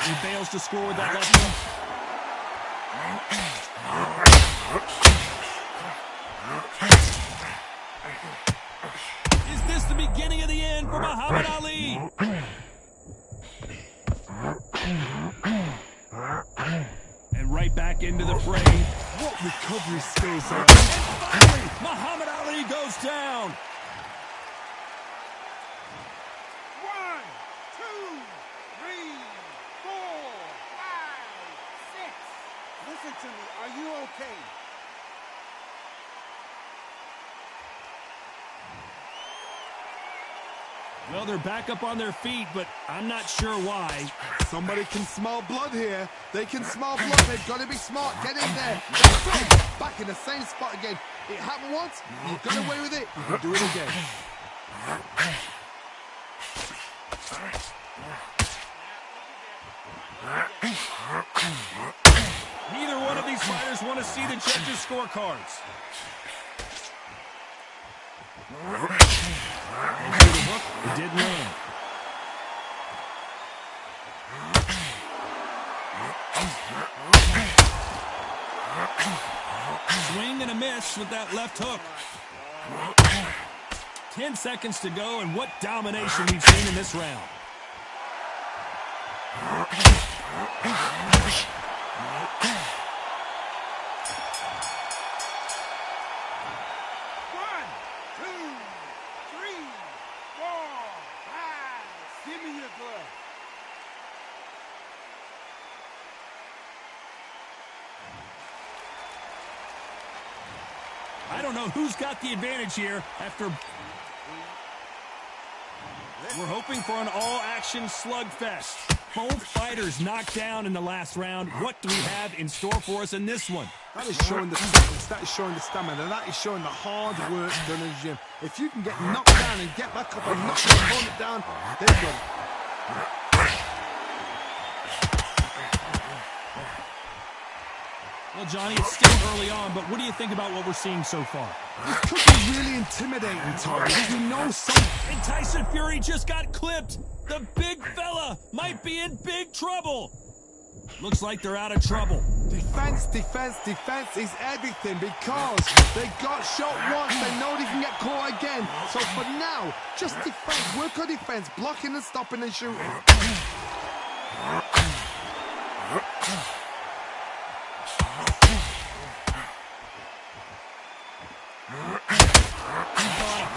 A: He fails to score with that left hook. Is this the beginning of the end for Muhammad Ali? And right back into the fray.
B: What recovery skills are.
A: And finally, Muhammad Ali goes down.
F: 1, 2, 3, 4, 5, 6. Listen to me. Are you okay?
A: Well, they're back up on their feet, but I'm not sure why.
B: Somebody can smell blood here. They can smell blood. They've got to be smart. Get in there. That's it. Back in the same spot again. It happened once. You got away with it. You can do it again.
A: Neither one of these fighters want to to see the judges' scorecards. It didn't land. Swing and a miss with that left hook. 10 seconds to go, and what domination we've seen in this round.
F: One, two, three, four, five. Give me your glove.
A: I don't know who's got the advantage here after... We're hoping for an all-action slugfest. Both fighters knocked down in the last round. What do we have in store for us in this one?
B: That is showing the fitness, that is showing the stamina, that is showing the hard work done in the gym. If you can get knocked down and get back up and knock your opponent down, they've got it.
A: Well, Johnny, it's still early on, but what do you think about what we're seeing so far?
B: This could be really intimidating, Todd, because we know some...
A: And Tyson Fury just got clipped. The big fella might be in big trouble. Looks like they're out of trouble.
B: Defense, defense, defense is everything because they got shot once. They know they can get caught again. So for now, just defense, work on defense, blocking and stopping and shooting.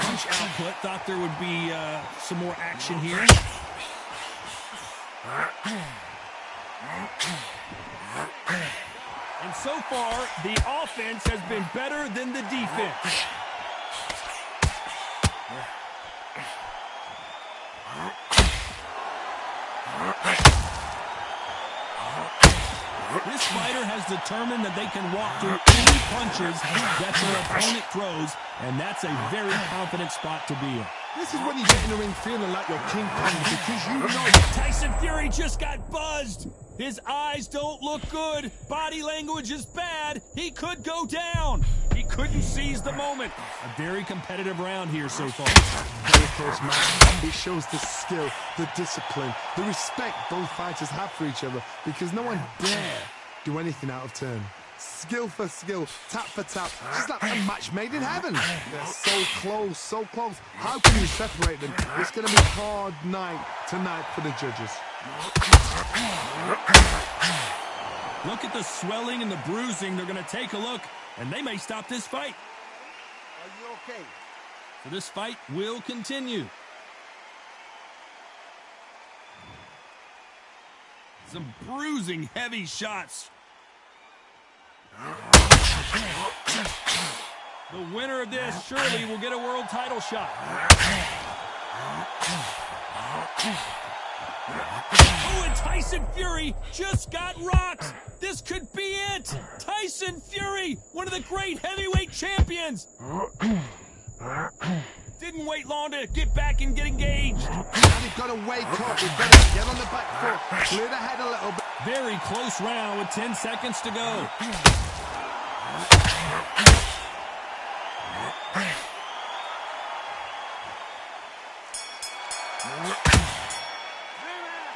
A: Punch output. Thought there would be some more action here. And so far, the offense has been better than the defense. This fighter has determined that they can walk through any punches that their opponent throws, and that's a very confident spot to be in.
B: This is when you get in the ring feeling like you're King Kong because you know
A: Tyson Fury just got buzzed. His eyes don't look good. Body language is bad. He could go down. He couldn't seize the moment. A very competitive round here so far.
B: very close match. It shows the skill, the discipline, the respect both fighters have for each other because no one dare do anything out of turn. Skill for skill, tap for tap, just like a match made in heaven. They're so close, so close. How can you separate them? It's going to be a hard night tonight for the judges.
A: Look at the swelling and the bruising. They're going to take a look, and they may stop this fight.
F: Are you okay?
A: So this fight will continue. Some bruising, heavy shots. The winner of this surely will get a world title shot. Oh, and Tyson Fury just got rocked. This could be it. Tyson Fury, one of the great heavyweight champions. Didn't wait long to get back and get engaged.
B: Now they've got to wake up. They've got to get on the back foot, clear the head a little bit.
A: Very close round with 10 seconds to go.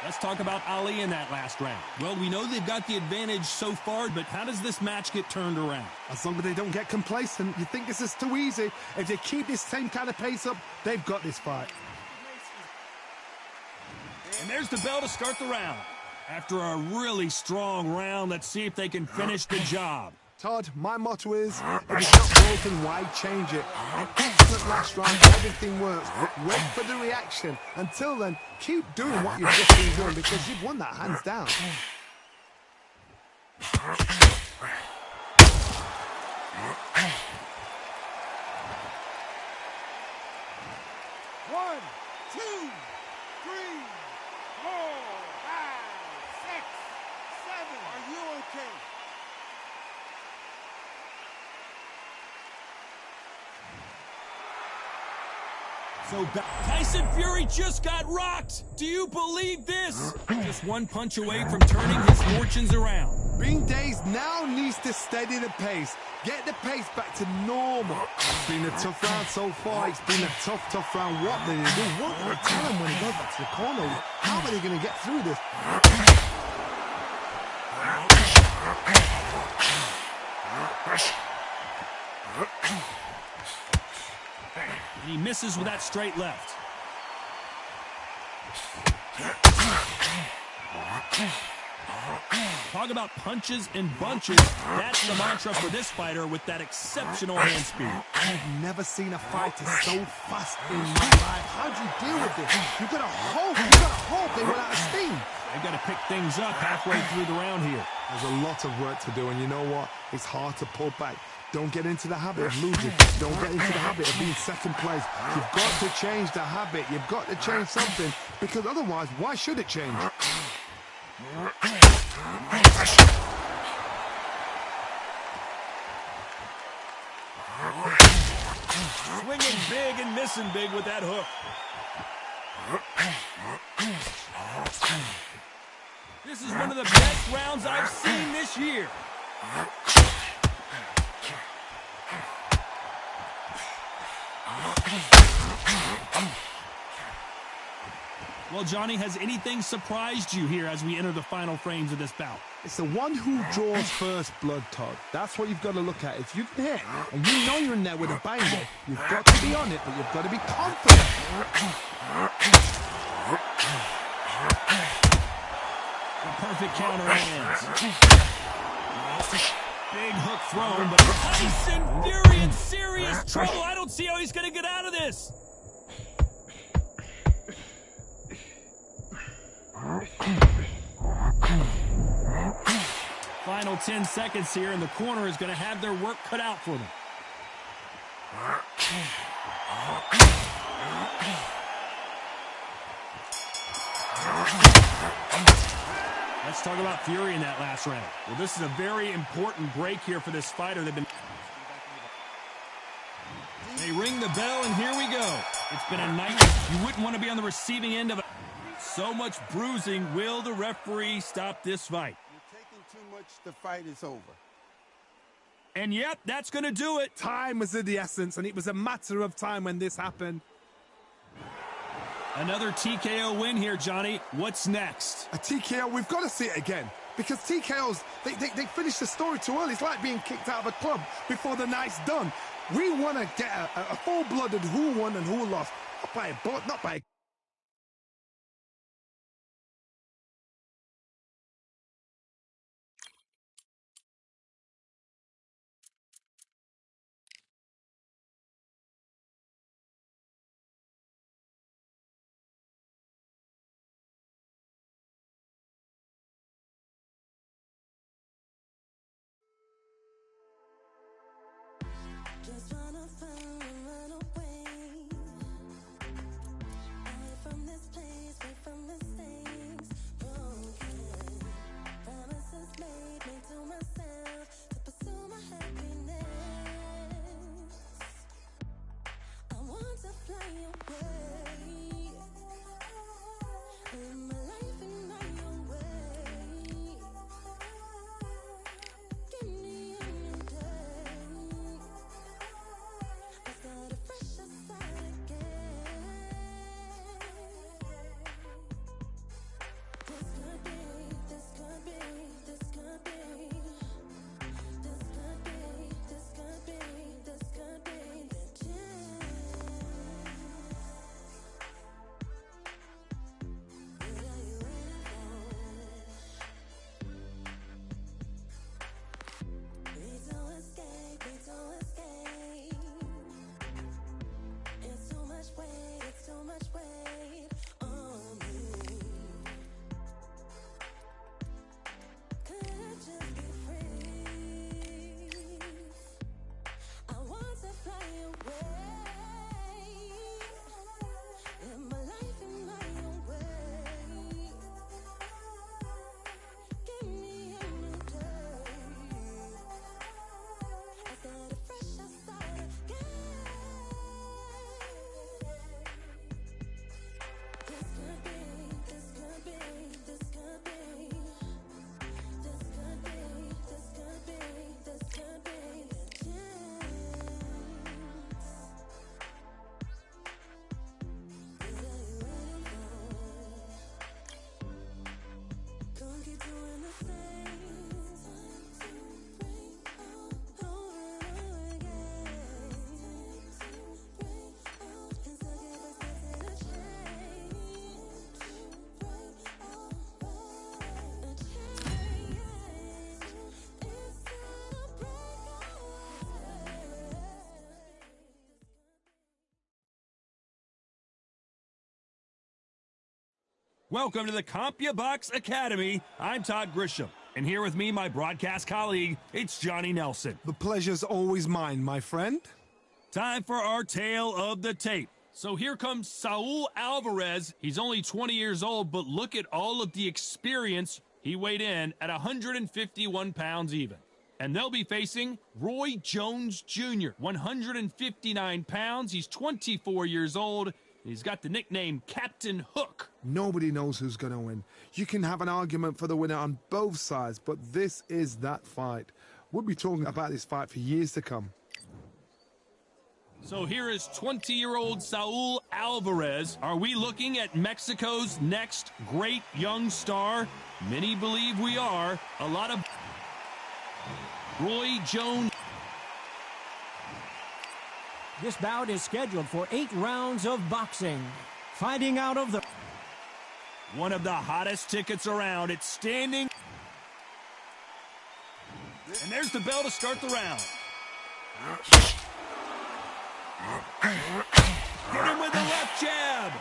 A: Let's talk about Ali in that last round. Well, we know they've got the advantage so far, but how does this match get turned around?
B: As long as they don't get complacent, you think this is too easy. If they keep this same kind of pace up, they've got this fight.
A: And there's the bell to start the round. After a really strong round, let's see if they can finish the job.
B: Todd, my motto is, if it's not broken, why change it? An excellent last round, everything works. Wait for the reaction. Until then, keep doing what you've just been doing because you've won that hands down.
F: One, two, three, four, five, six, seven. Are you okay?
A: So Tyson Fury just got rocked. Do you believe this? Just one punch away from turning his fortunes around.
B: Bean Days now needs to steady the pace. Get the pace back to normal. It's been a tough round so far. It's been a tough round. What do they do? What do they tell him when he goes back to the corner? How are they going to get through this?
A: He misses with that straight left. Talk about punches and bunches. That's the mantra for this fighter with that exceptional hand speed.
B: I've never seen a fighter so fast in my life. How'd you deal with this? You gotta hope they run out of steam.
A: They've got to pick things up halfway through the round here.
B: There's a lot of work to do, and you know what? It's hard to pull back. Don't get into the habit of losing. Don't get into the habit of being second place. You've got to change the habit. You've got to change something, because otherwise, why should it change?
A: Swinging big and missing big with that hook. This is one of the best rounds I've seen this year. Well, Johnny, has anything surprised you here as we enter the final frames of this bout?
B: It's the one who draws first blood, Todd. That's what you've got to look at. If you can hit, and you know you're in there with a banger, you've got to be on it, but you've got to be confident.
A: The perfect counter lands. Big hook thrown, but Tyson Fury in serious trouble. I don't see how he's going to get out of this. Final 10 seconds here, and the corner is going to have their work cut out for them. Let's talk about Fury in that last round. Well, this is a very important break here for this fighter. They ring the bell, and here we go. It's been a night you wouldn't want to be on the receiving end of. So much bruising. Will the referee stop this fight?
F: You're taking too much. The fight is over.
A: And yep, that's going to do it.
B: Time was of the essence, and it was a matter of time when this happened.
A: Another TKO win here, Johnny. What's next?
B: A TKO, we've got to see it again. Because TKOs, they finish the story too early. It's like being kicked out of a club before the night's done. We want to get a full-blooded who won and who lost. Not by a bullet, not by a...
H: Just wanna find and run away. Away from this place, away from the things broken. Promises made to myself to pursue my happiness. I want to fly away. Live my life in my own way. Give me a new day. I start afresh aside again.
A: Welcome to the CompuBox Academy. I'm Todd Grisham, and here with me, my broadcast colleague, it's Johnny Nelson.
B: The pleasure's always mine, my friend.
A: Time for our tale of the tape. So here comes Saul Alvarez. He's only 20 years old, but look at all of the experience. He weighed in at 151 pounds even. And they'll be facing Roy Jones Jr., 159 pounds. He's 24 years old. He's got the nickname Captain Hook.
B: Nobody knows who's going to win. You can have an argument for the winner on both sides, but this is that fight. We'll be talking about this fight for years to come.
A: So here is 20-year-old Saul Alvarez. Are we looking at Mexico's next great young star? Many believe we are. A lot of Roy Jones.
C: This bout is scheduled for 8 rounds of boxing. Fighting out of the...
A: One of the hottest tickets around. It's standing. And there's the bell to start the round. Get him with the left jab.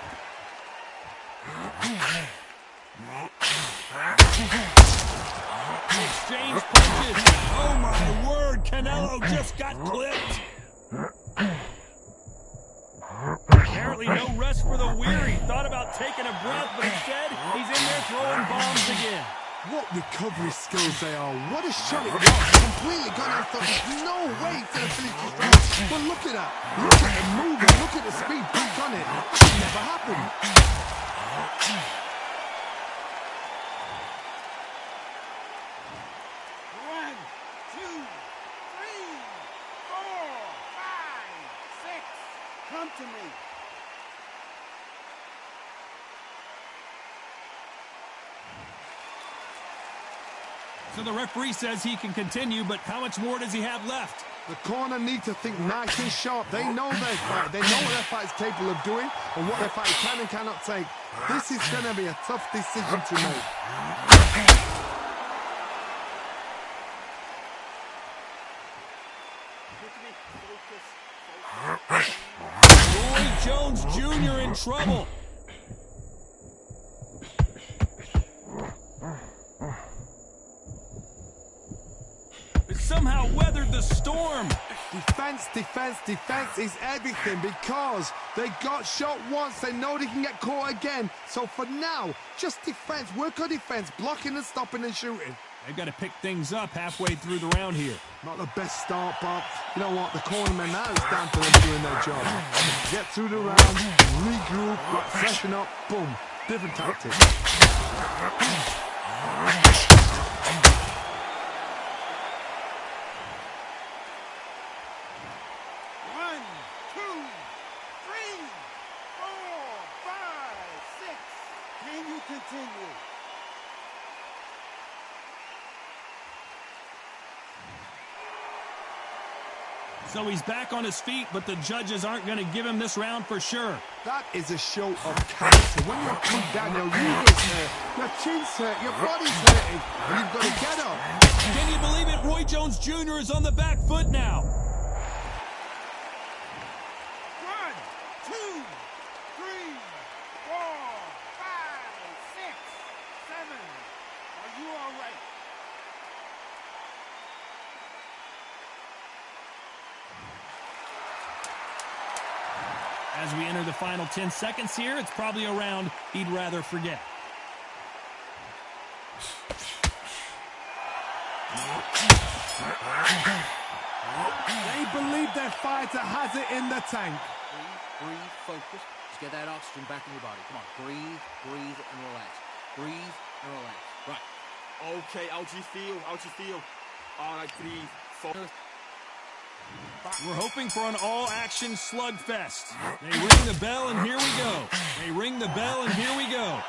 A: Exchange punches. Oh my word, Canelo just got clipped. Apparently no rest for the weary. Thought about taking a breath, but instead he's in there throwing bombs again.
B: What recovery skills they are. What a shot it was. Completely gone out. There's no way to finish this round. But look at that. Look at the movement. Look at the speed peak on it. That never happened.
F: One, two, three, four, five, six. Come to me.
A: So the referee says he can continue, but how much more does he have left?
B: The corner need to think nice and sharp. They know their fight. They know what their fight is capable of doing and what their fight can and cannot take. This is going to be a tough decision to make.
A: Roy Jones Jr. in trouble. Somehow weathered the storm.
B: Defense, defense, defense is everything because they got shot once. They know they can get caught again. So for now, just defense. Work on defense, blocking and stopping and shooting.
A: They've got to pick things up halfway through the round here.
B: Not the best start, but you know what? The cornermen, now it's down to them doing their job. Get through the round, regroup, freshen up, boom. Different tactics.
F: One, two, three, four, five, six. Can you continue?
A: So he's back on his feet, but the judges aren't going to give him this round for sure.
B: That is a show of character. When you're put down, your uterus hurt, your chin's hurt, your body's hurting, and you've got to get up.
A: Can you believe it? Roy Jones Jr. is on the back foot now.
F: One, two, three, four, five, six, seven. Are you all right?
A: As we enter the final 10 seconds here, it's probably a round he'd rather forget.
B: They believe their fighter has it in the tank.
E: Breathe, focus. Just get that oxygen back in your body. Come on, breathe, and relax. Breathe and relax. Right.
D: Okay, how do you feel? How do you feel? All right, breathe. Focus.
A: We're hoping for an all-action slugfest. They ring the bell, and here we go. They ring the bell, and here we go.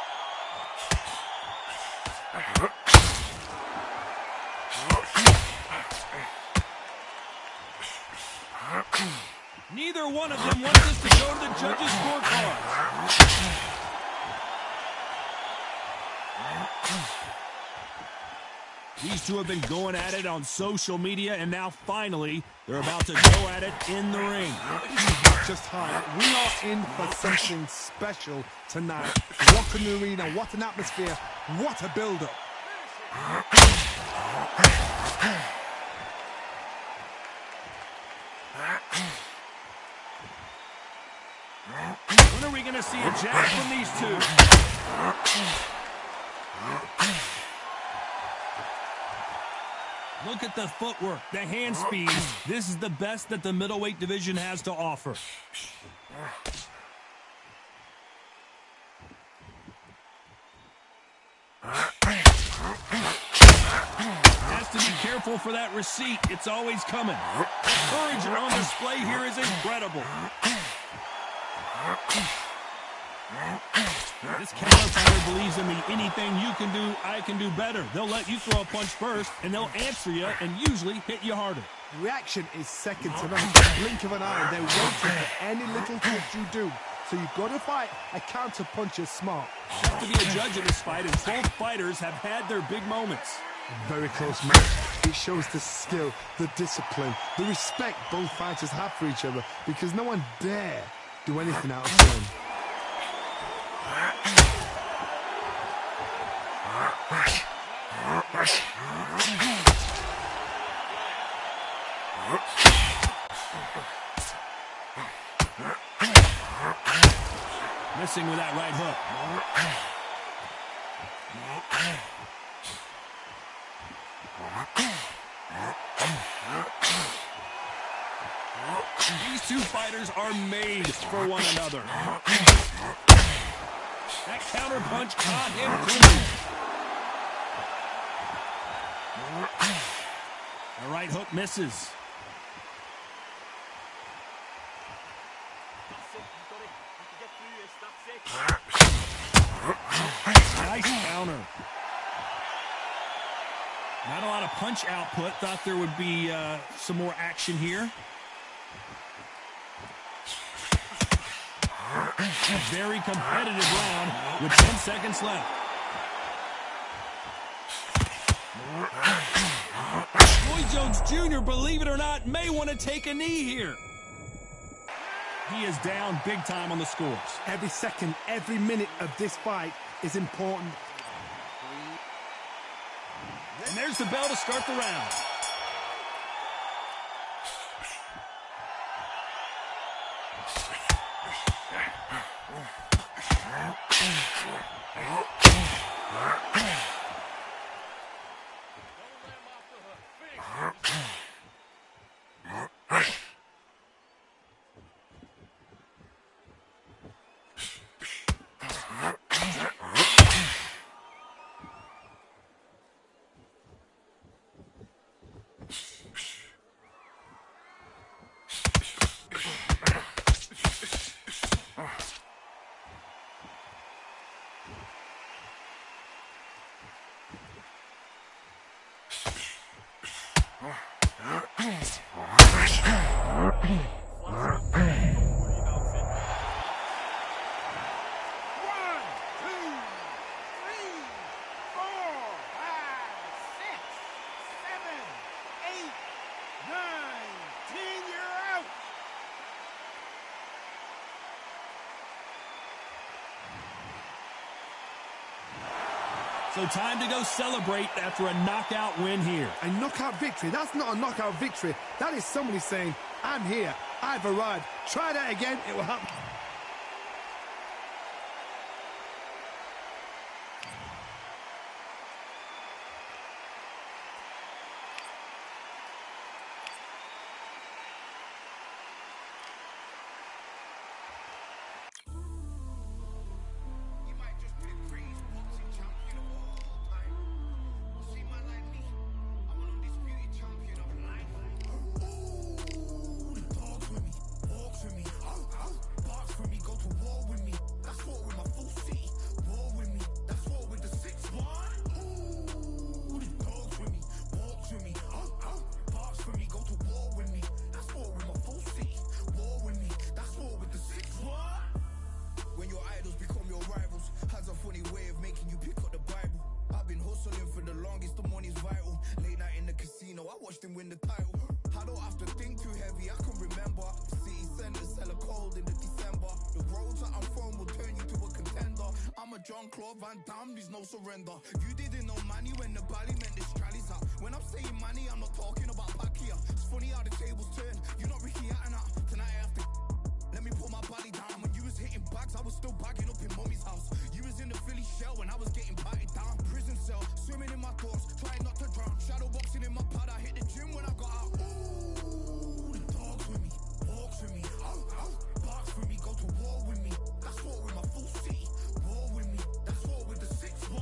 A: Neither one of them wants this to go to the judges' scorecard. These two have been going at it on social media, and now finally they're about to go at it in the ring.
B: Just high. We are in for something special tonight. What an arena, what an atmosphere, what a build-up.
A: When are we going to see a jab from these two? Look at the footwork, the hand speed. This is the best that the middleweight division has to offer. Has to be careful for that receipt. It's always coming. The courage on display here is incredible. This counterfighter believes in me. Anything you can do, I can do better. They'll let you throw a punch first, and they'll answer you and usually hit you harder.
B: Reaction is second to none. The blink of an eye, they're waiting for any little twitch you do. So you've got to fight a counter puncher smart.
A: You have to be a judge in this fight, and both fighters have had their big moments.
B: Very close match. It shows the skill, the discipline, the respect both fighters have for each other, because no one dare do anything out of turn.
A: Missing with that right hook. These two fighters are made for one another. That counter punch caught him clean. The right hook misses. Nice counter. Not a lot of punch output. Thought there would be some more action here. A very competitive round with 10 seconds left. Roy Jones Jr., believe it or not, may want to take a knee here. He is down big time on the scores.
B: Every second, every minute of this fight is important.
A: And there's the bell to start the round. So time to go celebrate after a knockout win here.
B: A knockout victory? That's not a knockout victory. That is somebody saying, I'm here, I've arrived. Try that again, it will happen.
G: Jean-Claude Van Damme, there's no surrender. You didn't know money when the bally meant this trally's up. When I'm saying money, I'm not talking about Pacquiao. It's funny how the tables turn. You're not Ricky Hatton up. Tonight I have to let me put my body down. When you was hitting bags, I was still bagging up in mommy's house. You was in the Philly shell when I was getting patted down. Prison cell, swimming in my thoughts, trying not to drown. Shadow boxing in my pad, I hit the gym when I got out. Ooh, the dogs with me, walks with me, barks with me, go to war with me. That's war with my full city, war with me. That's war with the 6-1.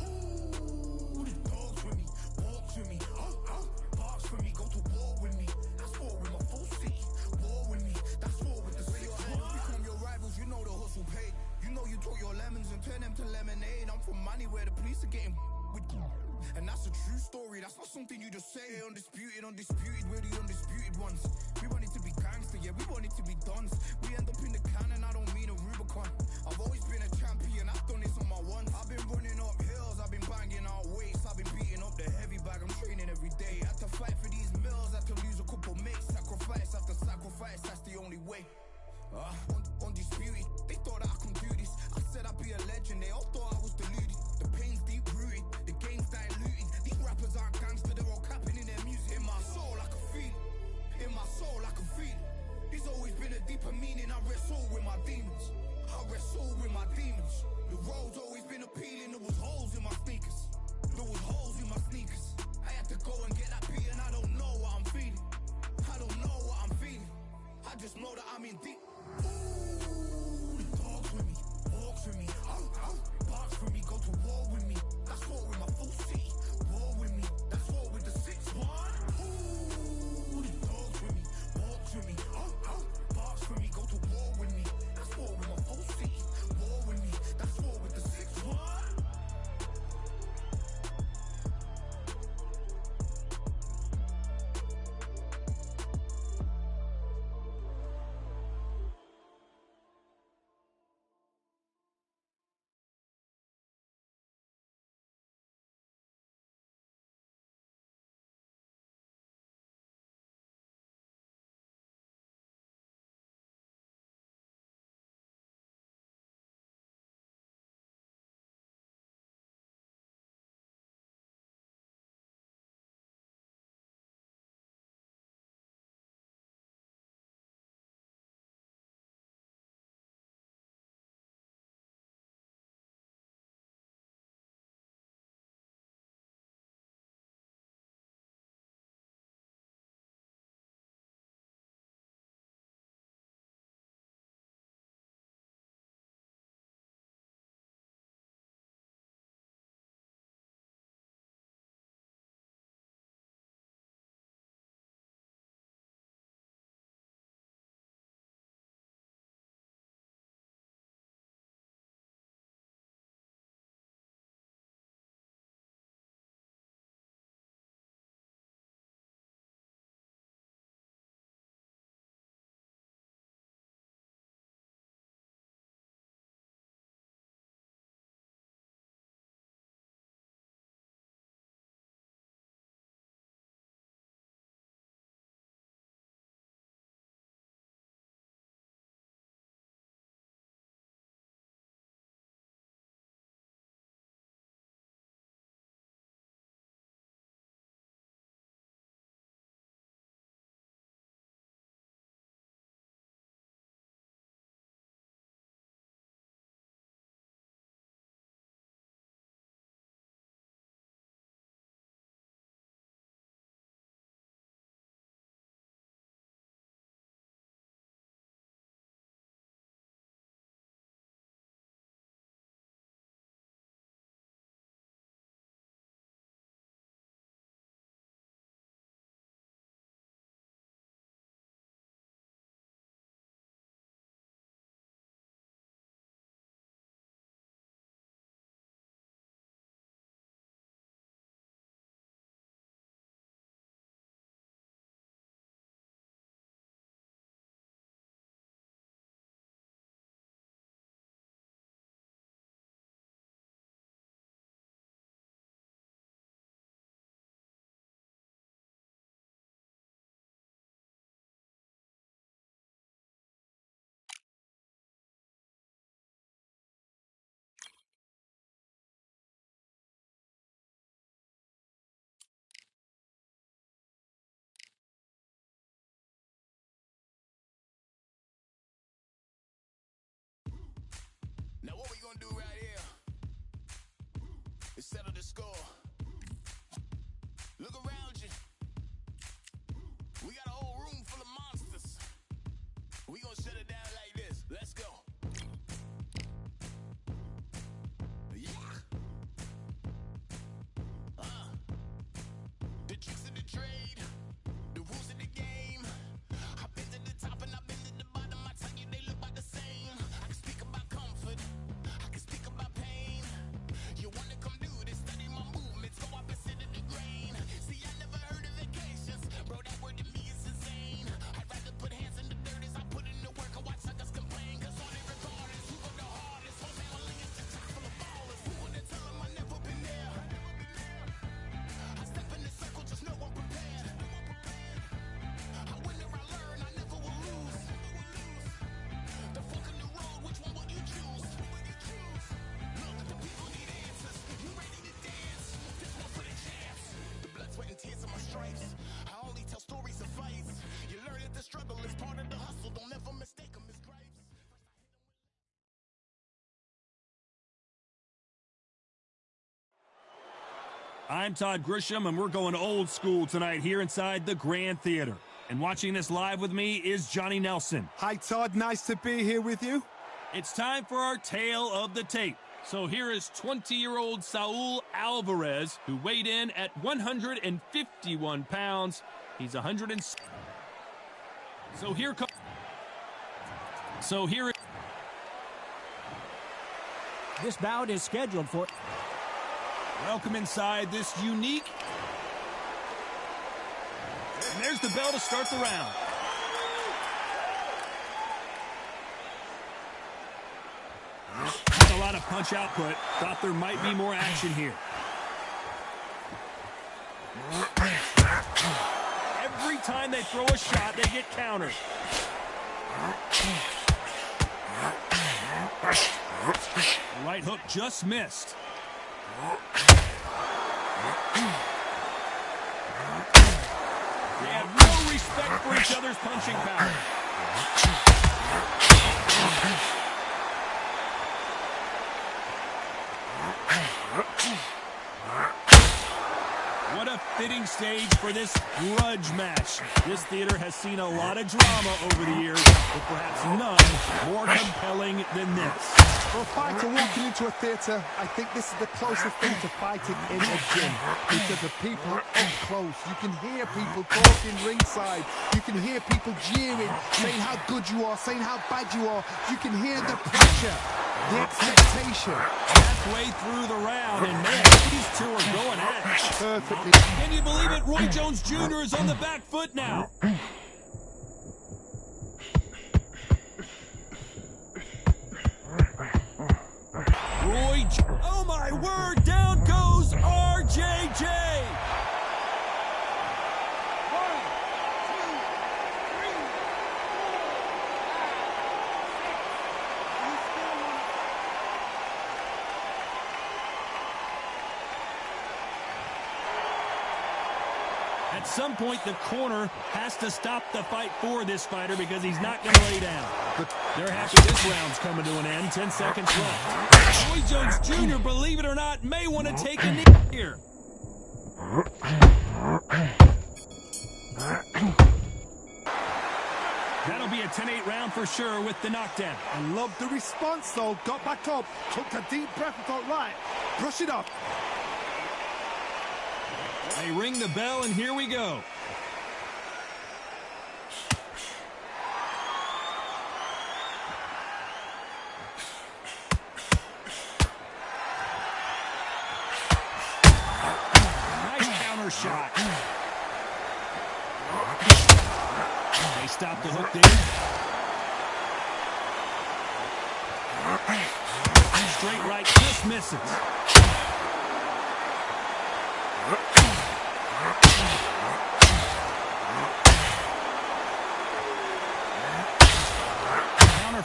G: Ooh, the dogs with me, walks with me, barks with me, go to war with me. That's war with my full city, war with me. That's war with the 6-1. Become your rivals, you know the hustle paid. You know you took your lemons and turn them to lemonade. I'm from money where the police are getting with you. And that's a true story, that's not something you just say. Undisputed, we're the undisputed ones. We want it to be gangster, yeah, we want it to be dons. We end up in the can and I don't mean a Rubicon. I've always been a champion, I've done this on my ones. I've been running up hills, I've been banging out weights. I've been beating up the heavy bag, I'm training every day. Had to fight for these mills, had to lose a couple mates. Sacrifice after sacrifice, that's the only way. Undisputed, they thought that I could do this. I said I'd be a legend, they all thought I was deluded. The pain's deep rooted, the game's diluted. These rappers aren't gangster, they're all capping in their music. In my soul I can feel it, in my soul I can feel it. There's always been a deeper meaning, I wrestle with my demons. I wrestle with my demons. The road's always been appealing, there was holes in my sneakers. score. Look around you. We got a whole room full of monsters. We gonna shut it down like this. Let's go. Yeah. The tricks of the trade, the rules of the game. I've been to the top and I've been to the bottom. I tell you they look about the same. I can speak about comfort, I can speak about pain. You wanna come do this, study my movements, go opposite of the grain. See, I never heard of vacations, bro, that word to me is insane. I'd rather put hands in the dirt as I put in the work and watch suckers complain. Cause on it regardless, who go the hardest? Whole family is just chock full of ballers. Who wanna tell them I never been there? I step in the circle, just know I'm prepared. I win or I learn, I never will lose. The fork in the road, which one will you choose? Look, the people need answers. You ready to dance? This one for the champs. The blood, sweat, and tears of my stripes. I only tell stories of fights. You learn that the struggle is part of the hustle. Don't ever mistake them as gripes.
A: I'm Todd Grisham, and we're going old school tonight here inside the Grand Theater. And watching this live with me is Johnny Nelson.
B: Hi, Todd. Nice to be here with you.
A: It's time for our tale of the tape. So here is 20-year-old Saul Alvarez, who weighed in at 151 pounds. He's 100 and... So here...
C: This bout is scheduled for...
A: Welcome inside this unique... And there's the bell to start the round. Had a lot of punch output. Thought there might be more action here. Every time they throw a shot, they get countered. Right hook just missed. They have no respect for each other's punching power. What a fitting stage for this grudge match. This theater has seen a lot of drama over the years, but perhaps none more compelling than this.
B: For a fighter walking into a theatre, I think this is the closest thing to fighting in a gym. Because the people are up close. You can hear people talking ringside. You can hear people jeering, saying how good you are, saying how bad you are. You can hear the pressure, the expectation.
A: Halfway through the round, and man, these two are going at it.
B: Perfectly.
A: Can you believe it? Roy Jones Jr. is on the back foot now. Oh my word, down goes RJJ.
F: 1, 2, 3, 4, 5, 6.
A: At some point, the corner has to stop the fight for this fighter because he's not going to lay down. They're happy this round's coming to an end. 10 seconds left. Roy Jones Jr., believe it or not, may want to take a knee here. That'll be a 10-8 round for sure with the knockdown.
B: I love the response, though. Got back up, took a deep breath and thought, right, brush it off.
A: They ring the bell, and here we go. Nice counter shot. They stop the hook there. Straight right, just misses.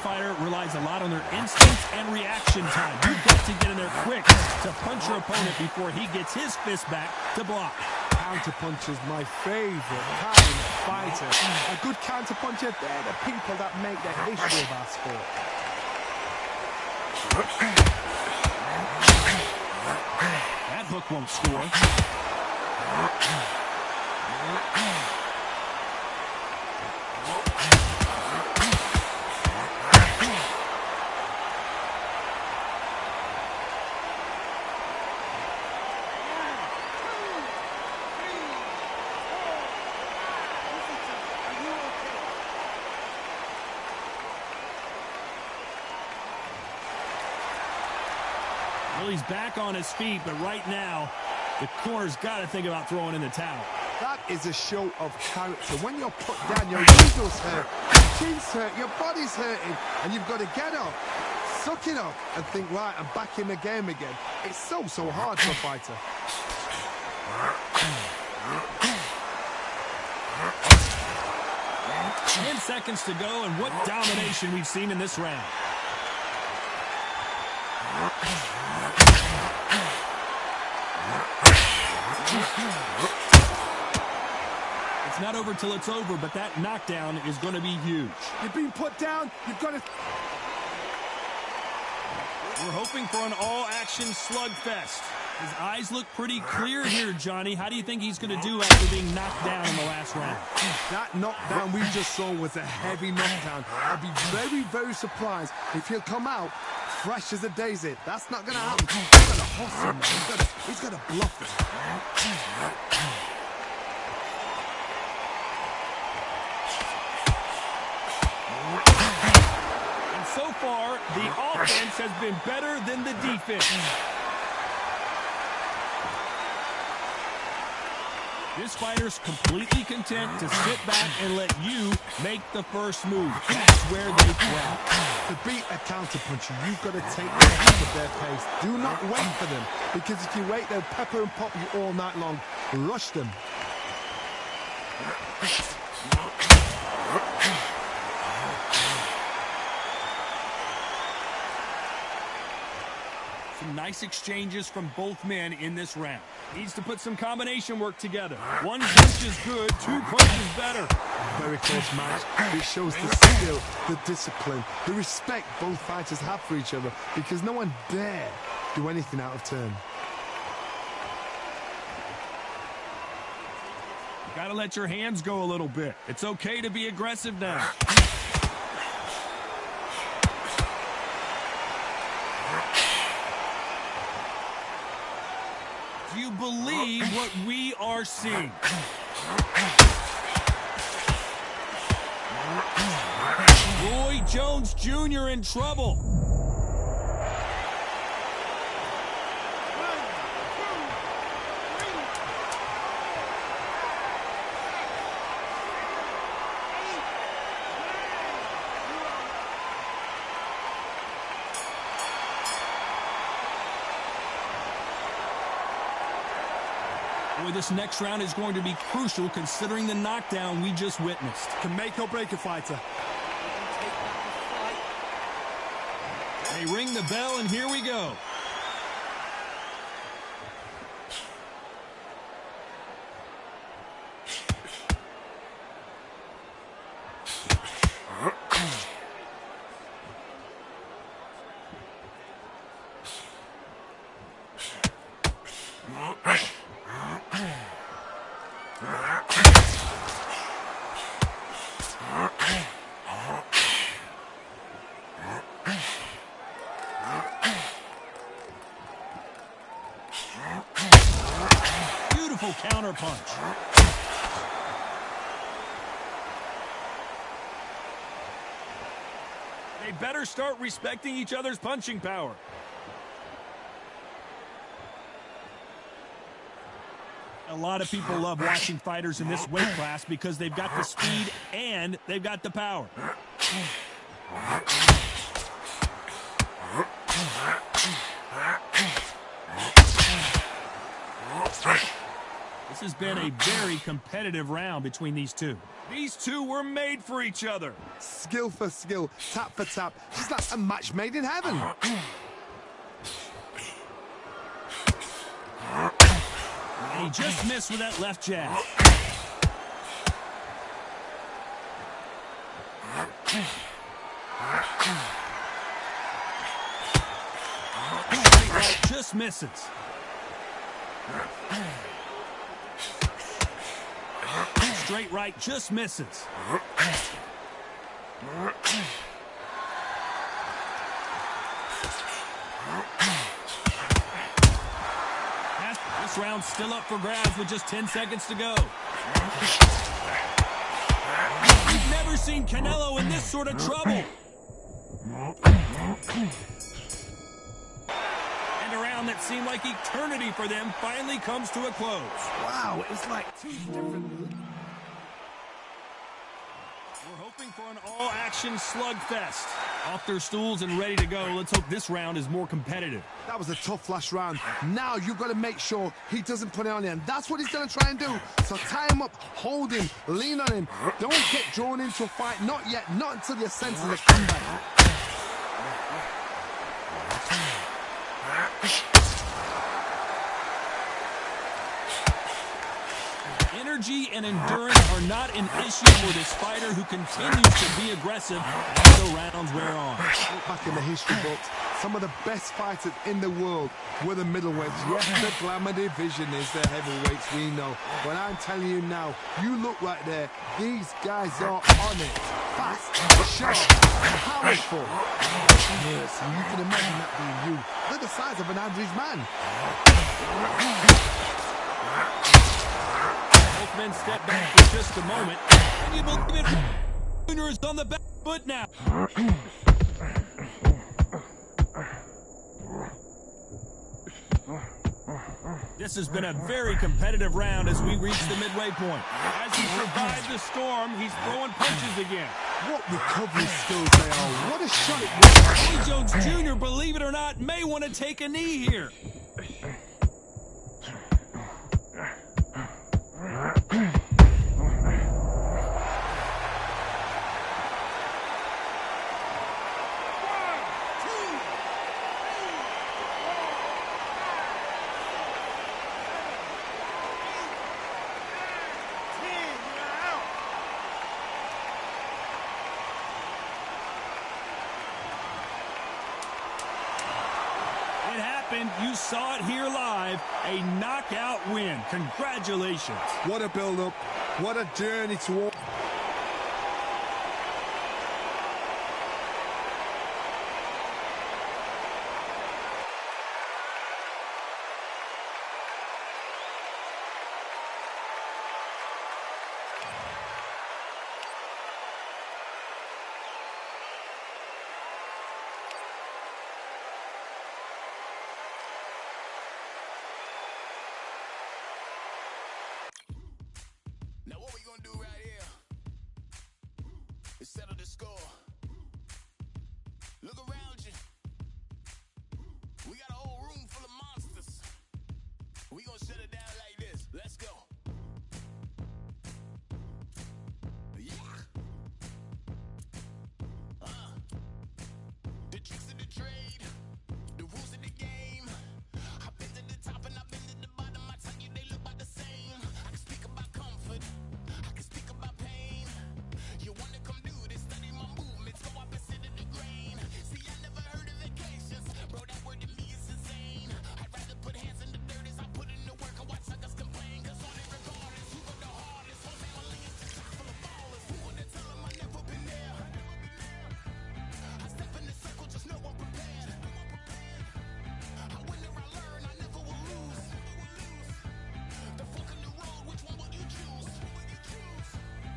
A: Fighter relies a lot on their instincts and reaction time. You've got to get in there quick to punch your opponent before he gets his fist back to block.
B: Counterpunch is my favorite kind of fighter. A good counterpuncher, they're the people that make the history of our sport.
A: That hook won't score. Well, he's back on his feet, but right now, the corner's got to think about throwing in the towel.
B: That is a show of character. When you're put down, your eagles hurt, your chin's hurt, your body's hurting, and you've got to get up, suck it up, and think, right, I'm back in the game again. It's so hard for a fighter.
A: 10 seconds to go, and what domination we've seen in this round. It's not over till it's over, but that knockdown is going to be huge.
B: You've been put down, you've got to...
A: We're hoping for an all-action slugfest. His eyes look pretty clear here, Johnny. How do you think he's going to do after being knocked down in the last round?
B: That knockdown we just saw was a heavy knockdown. I'd be very, very surprised if he'll come out fresh as a daisy. That's not going to happen. He's got to hustle him. He's got to bluff it.
A: And so far, the offense has been better than the defense. This fighter's completely content to sit back and let you make the first move. That's where they thrive.
B: To beat a counterpuncher, you've got to take them at their pace. Do not wait for them, because if you wait, they'll pepper and pop you all night long. Rush them.
A: Some nice exchanges from both men in this round. Needs to put some combination work together. One punch is good, two punches better.
B: Very close match. It shows the skill, the discipline, the respect both fighters have for each other, because no one dare do anything out of turn.
A: You gotta let your hands go a little bit. It's okay to be aggressive now. Do you believe what we are seeing? Roy Jones Jr. in trouble. Boy, this next round is going to be crucial considering the knockdown we just witnessed.
B: Can make or break a fighter.
A: They ring the bell, and here we go. Beautiful counter punch. They better start respecting each other's punching power. A lot of people love watching fighters in this weight class because they've got the speed and they've got the power. This has been a very competitive round between these two. These two were made for each other.
B: Skill for skill, tap for tap, just like a match made in heaven.
A: And he just missed with that left jab. Just misses. Straight right just misses. This round's still up for grabs with just 10 seconds to go. We've never seen Canelo in this sort of trouble. And a round that seemed like eternity for them finally comes to a close.
B: Wow, it's like two different...
A: We're hoping for an all-action slugfest. Off their stools and ready to go. Let's hope this round is more competitive.
B: That was a tough last round. Now you've got to make sure he doesn't put it on you, and that's what he's going to try and do. So tie him up, hold him, lean on him. Don't get drawn into a fight. Not yet. Not until your senses have come back.
A: Energy and endurance are not an issue for this fighter who continues to be aggressive as the rounds wear on.
B: Look back in the history books, some of the best fighters in the world were the middleweights. Yes, the glamour division is the heavyweights, we know. But I'm telling you now, you look right there, these guys are on it. Fast, sharp, powerful. Yes, and you can imagine that being you. They're the size of an average man.
A: Both men step back for just a moment. Can you believe it? Junior is on the back foot now. This has been a very competitive round as we reach the midway point. As he survived the storm, he's throwing punches again.
B: What recovery skills they are. What a shot it was.
A: Eddie Jones Jr., believe it or not, may want to take a knee here. You saw it here live, a knockout win. Congratulations.
B: What a build-up. What a journey toward...
G: Now what we gonna do right here is settle the score. Look around you. We got a whole room full of monsters. We gonna shut it down like this. Let's go. Yeah. The tricks of the trade, the rules of the game. I've been to the top and I've been to the bottom. I tell you they look about the same. I can speak about comfort. I can speak about pain. You wanna come do this? Study my movements. Go up and sit in the grain. See, I never heard of vacations. Bro, that word to me is insane. I'd rather put hands in the dirt as I put in the work and watch suckers complain. Cause on it regardless, who go the hardest? Whole family is just chock full of ballers. Who wanna tell them I never been there? I step in the circle, just know I'm prepared. I win or I learn, I never will lose. The fork in the road, which one will you choose?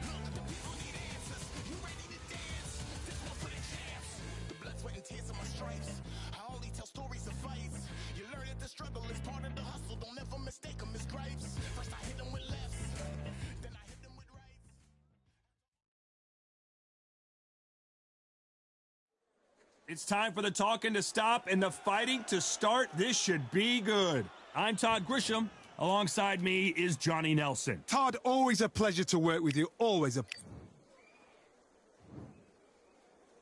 G: Look, the people need answers. You ready to dance? This one for the champs. The blood, sweat, and tears of my stripes. I only tell stories of fights. You learn that the struggle is part of the hustle. Don't ever mistake them as gripes. First I hit them with lefts, then I hit them with rights.
A: It's time for the talking to stop and the fighting to start. This should be good. I'm Todd Grisham. Alongside me is Johnny Nelson.
B: Todd, always a pleasure to work with you. Always a...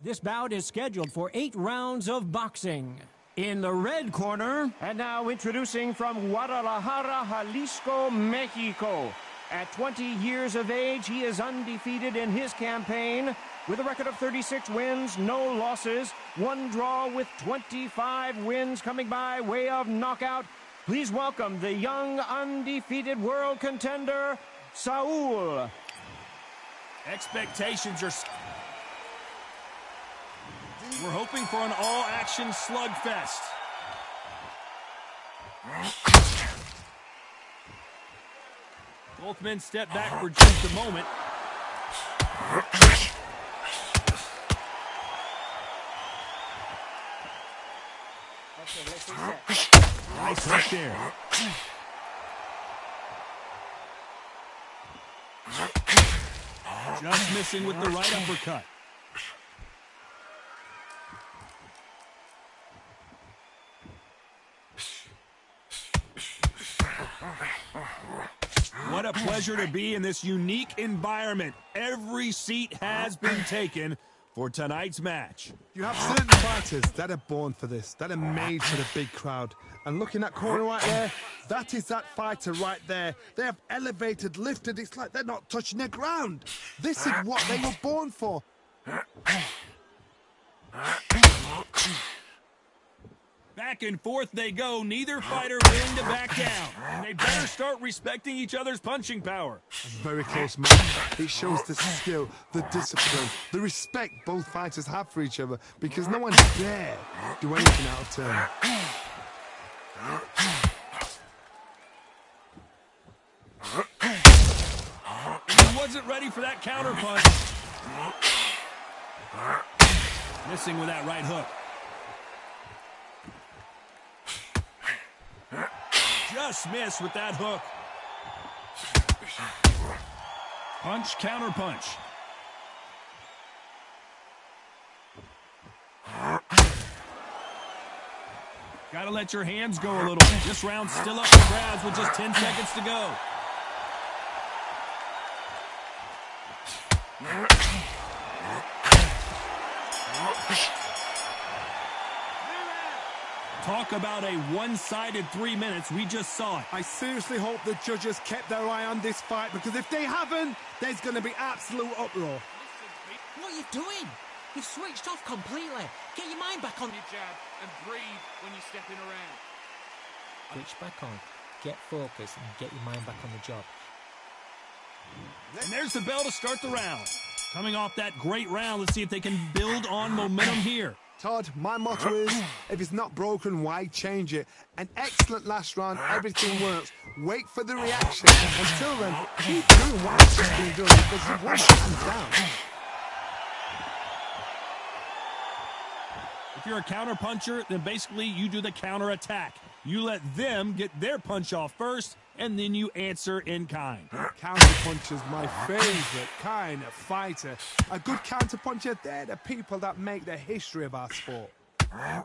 C: This bout is scheduled for 8 rounds of boxing. In the red corner, and now introducing from Guadalajara, Jalisco, Mexico. At 20 years of age, he is undefeated in his campaign with a record of 36 wins, no losses, 1 draw with 25 wins coming by way of knockout. Please welcome the young, undefeated world contender, Saul.
A: Expectations are... We're hoping for an all-action slugfest. Both men step back for just a moment.
F: Okay, let's reset.
A: Nice hook there. Just missing with the right uppercut. What a pleasure to be in this unique environment. Every seat has been taken for tonight's match.
B: You have certain fighters that are born for this, that are made for the big crowd. And looking that corner right there, that is that fighter right there. They have elevated, lifted, it's like they're not touching the ground. This is what they were born for.
A: Back and forth they go, neither fighter willing to back down. And they better start respecting each other's punching power.
B: Very close match. It shows the skill, the discipline, the respect both fighters have for each other because no one dare do anything out of turn.
A: He wasn't ready for that counter punch. Missing with that right hook. Just missed with that hook. Punch, counter punch. Gotta let your hands go a little. This round's still up for grabs with just 10 seconds to go. Talk about a one-sided 3 minutes. We just saw it.
B: I seriously hope the judges kept their eye on this fight because if they haven't, there's going to be absolute uproar.
E: What are you doing? You've switched off completely. Get your mind back on.
F: Your jab and breathe when you're stepping around.
I: Switch back on, get focused, and get your mind back on the job.
A: And there's the bell to start the round. Coming off that great round, let's see if they can build on momentum here.
B: Todd, my motto is, if it's not broken, why change it? An excellent last round, everything works. Wait for the reaction. Until then, keep doing what's just being done because you won't put them down.
A: If you're a counter puncher, then basically you do the counter attack. You let them get their punch off first, and then you answer in kind.
B: Counter puncher's my favorite kind of fighter. A good counter puncher, they're the people that make the history of our sport.
A: That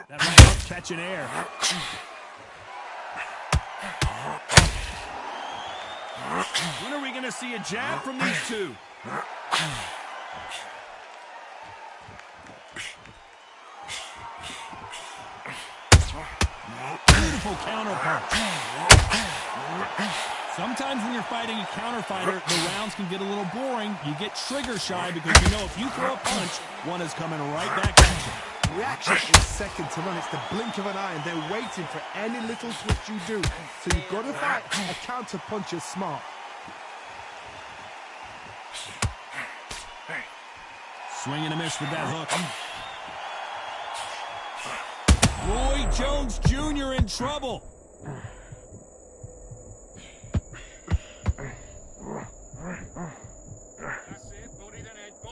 A: right hook catching air. When are we going to see a jab from these two? Beautiful counter punch. Sometimes when you're fighting a counter fighter, the rounds can get a little boring. You get trigger shy because you know if you throw a punch, one is coming right back at you.
B: Reaction is second to none. It's the blink of an eye, and they're waiting for any little switch you do. So you've got to fight a counter puncher smart.
A: Swing and a miss with that hook. Roy Jones Jr. in trouble.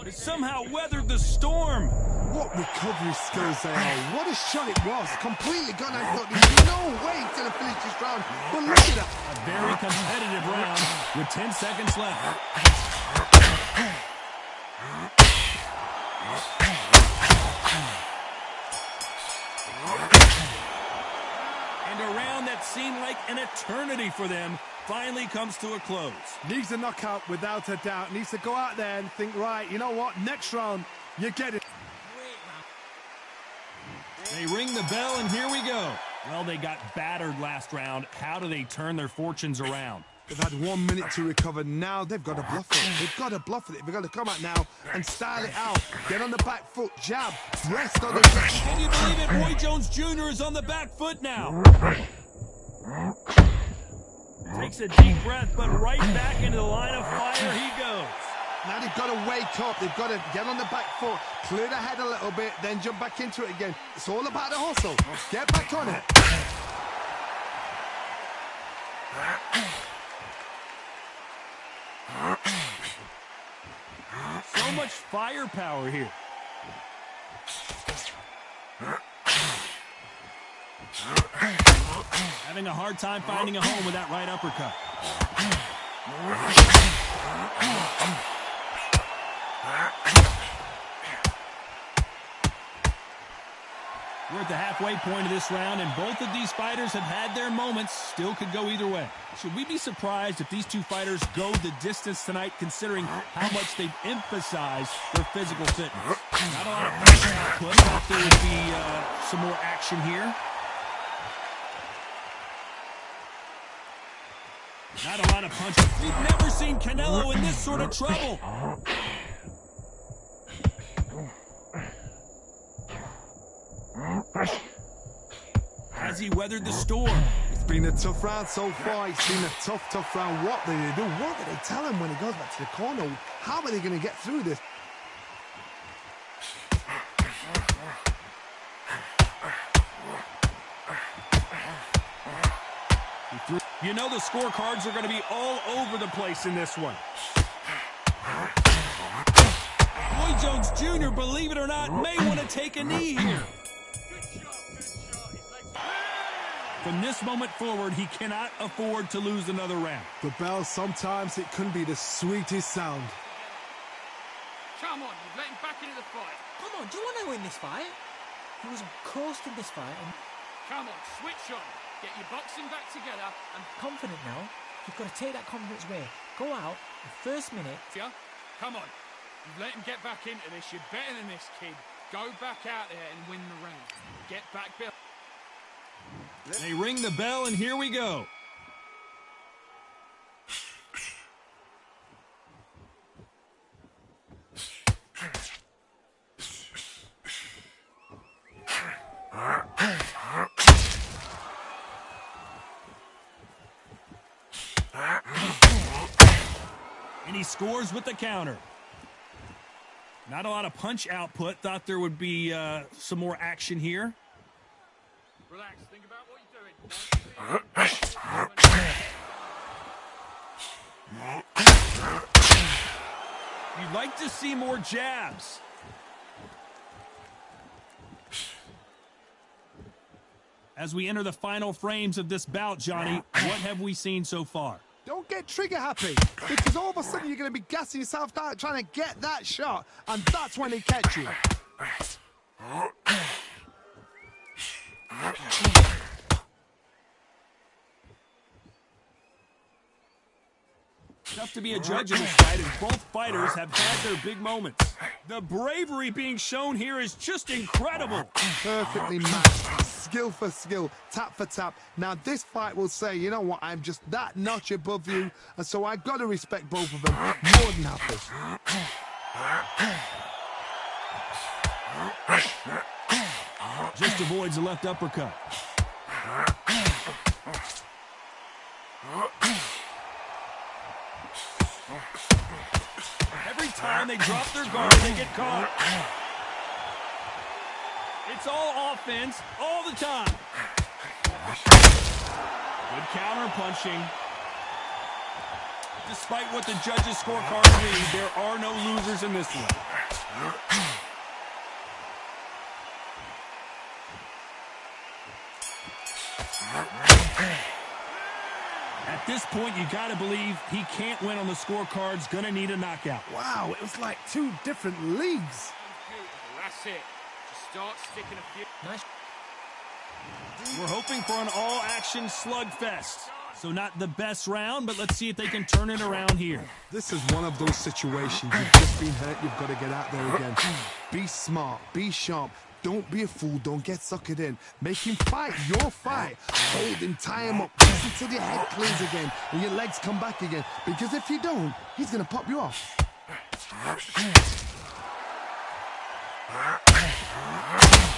A: He somehow weathered the storm.
B: What recovery skills they are. What a shot it was. Completely gone. I thought there's no way he's going to finish this round. But look at that.
A: A very competitive round with 10 seconds left. And a round that seemed like an eternity for them finally comes to a close.
B: Needs a knockout without a doubt. Needs to go out there and think, right, you know what? Next round, you get it.
A: They ring the bell, and here we go. Well, they got battered last round. How do they turn their fortunes around?
B: They've had 1 minute to recover. Now they've got to bluff it. They've got to bluff it. They've got to come out now and style it out. Get on the back foot, jab, rest on the jab.
A: Can you believe it? Roy Jones Jr. is on the back foot now. Takes a deep breath, but right back into the line of fire he goes.
B: Now they've got to wake up. They've got to get on the back foot, clear the head a little bit, then jump back into it again. It's all about the hustle. Get back on it.
A: So much firepower here. Having a hard time finding a home with that right uppercut. We're at the halfway point of this round, and both of these fighters have had their moments. Still could go either way. Should we be surprised if these two fighters go the distance tonight, considering how much they've emphasized their physical fitness? Not a lot of punch output. Thought there would be some more action here. Not a lot of punches. We've never seen Canelo in this sort of trouble. Has he weathered the storm?
B: It's been a tough round so far. It's been a tough round. What do they do? What do they tell him when he goes back to the corner? How are they going to get through this?
A: You know the scorecards are going to be all over the place in this one. Roy Jones Jr., believe it or not, may want to take a knee here. From this moment forward, he cannot afford to lose another round.
B: The bell, sometimes it can be the sweetest sound.
F: Come on, you've let him back into the fight.
I: Come on, do you want to win this fight? He was coasting this fight and
F: Come on, switch on. Get your boxing back together and
I: confident now. You've got to take that confidence away. Go out, the first minute.
F: yeah? Come on. You've let him get back into this. You're better than this, kid. Go back out there and win the round. Get back, Bill.
A: They ring the bell, and here we go. And he scores with the counter. Not a lot of punch output. Thought there would be some more action here.
F: Relax. Think about what you're doing.
A: You'd like to see more jabs. As we enter the final frames of this bout, Johnny, what have we seen so far?
B: Don't get trigger happy, because all of a sudden you're going to be gassing yourself out trying to get that shot, and that's when they catch you.
A: Tough to be a judge in this fight, as both fighters have had their big moments. The bravery being shown here is just incredible.
B: Perfectly matched, skill for skill, tap for tap. Now this fight will say, you know what, I'm just that notch above you, and so I've got to respect both of them more than happy.
A: Just avoids the left uppercut. Every time they drop their guard, they get caught. It's all offense all the time. Good counter punching. Despite what the judges' scorecards read, there are no losers in this one. At this point, you got to believe he can't win on the scorecards. Gonna need a knockout.
B: Wow, it was like two different leagues.
F: That's it. Just start sticking a few.
I: Nice.
A: We're hoping for an all-action slugfest. So not the best round, but let's see if they can turn it around here.
B: This is one of those situations. You've just been hurt, you've got to get out there again. Be smart, be sharp, Don't be a fool. Don't get suckered in. Make him fight your fight. Hold him, tie him up, press until your head clears again and your legs come back again. Because if you don't, he's going to pop you off.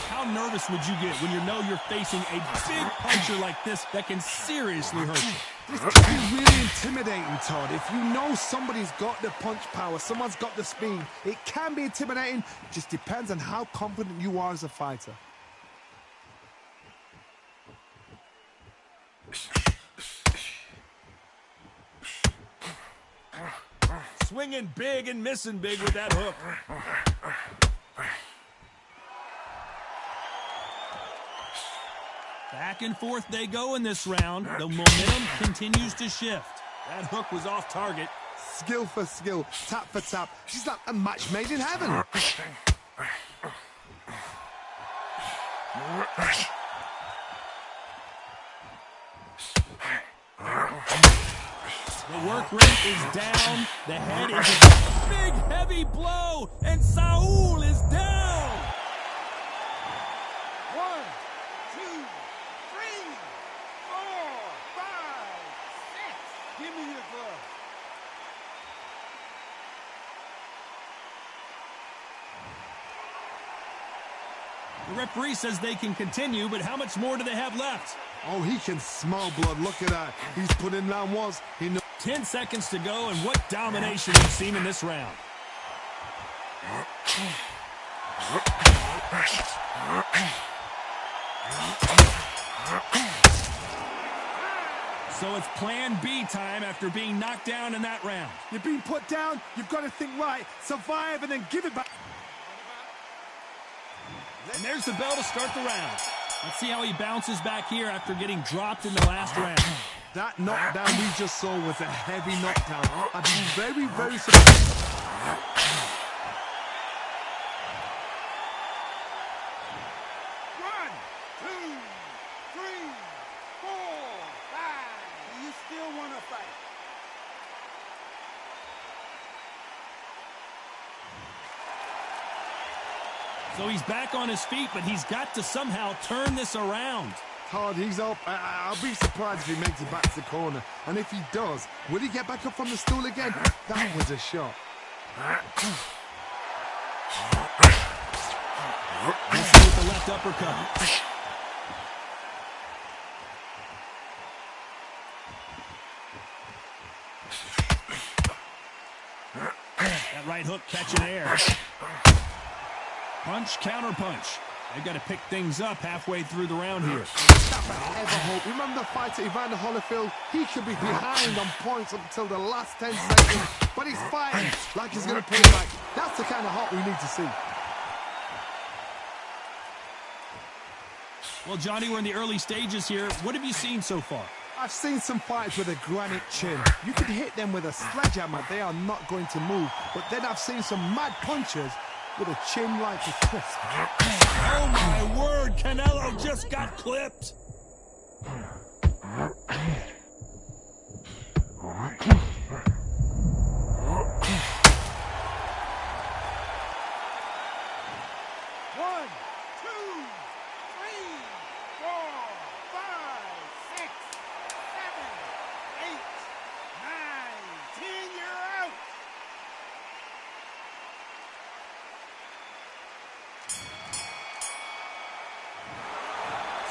A: How nervous would you get when you know you're facing a big puncher like this that can seriously hurt you?
B: This can be really intimidating, Todd. If you know somebody's got the punch power, someone's got the speed, it can be intimidating. Just depends on how confident you are as a fighter.
A: Swinging big and missing big with that hook. Back and forth they go in this round. The momentum continues to shift. That hook was off target.
B: Skill for skill, tap for tap. She's like a match made in heaven.
A: The work rate is down. The head is a big, heavy blow, and Saul is down.
F: 1, 2, 3, 4, 5, 6. Give me your glove.
A: The referee says they can continue, but how much more do they have left?
B: Oh, he can smell blood. Look at that. He's put in round ones. He knows.
A: 10 seconds to go, and what domination we've seen in this round. So it's plan B time after being knocked down in that round.
B: You're being put down. You've got to think right. Survive and then give it back.
A: And there's the bell to start the round. Let's see how he bounces back here after getting dropped in the last round.
B: That knockdown we just saw was a heavy knockdown. I'd be very, very surprised.
F: 1, 2, 3, 4, 5. You still want to fight?
A: So he's back on his feet, but he's got to somehow turn this around.
B: Hard, he's up. I'll be surprised if he makes it back to the corner. And if he does, will he get back up from the stool again? That was a shot.
A: Let's see with the left uppercut. That right hook catching air. Punch, counter punch. They've got to pick things up halfway through the round here.
B: Ever hope. Remember the fighter Evander Holyfield? He could be behind on points up until the last 10 seconds, but he's fighting like he's going to pull it back. That's the kind of heart we need to see.
A: Well, Johnny, we're in the early stages here. What have you seen so far?
B: I've seen some fighters with a granite chin. You could hit them with a sledgehammer. They are not going to move. But then I've seen some mad punchers with a chin like a crisp.
A: Oh, my word. Canelo just got clipped.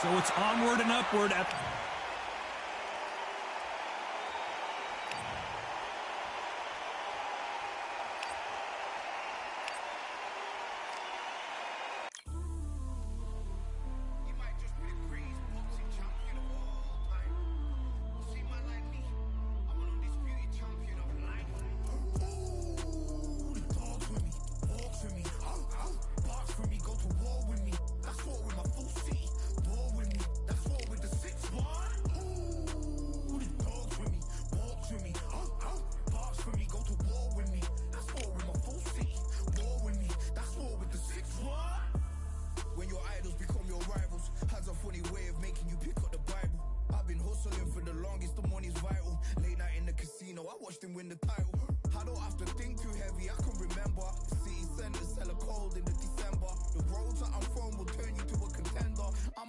A: So it's onward and upward.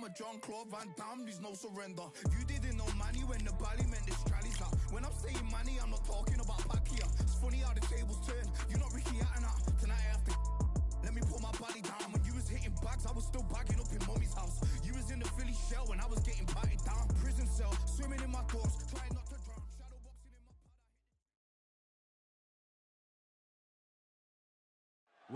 G: a John Claude Van Damme, there's no surrender. You didn't know money when the bally meant this trally's up. When I'm saying money, I'm not talking about Pacquiao. It's funny how the tables turn. You're not Ricky Hatton. Tonight I have to let me put my body down. When you was hitting bags, I was still bagging up in mommy's house. You was in the Philly shell when I was getting batted down. Prison cell, swimming in my thoughts, trying not to drown. Shadowboxing in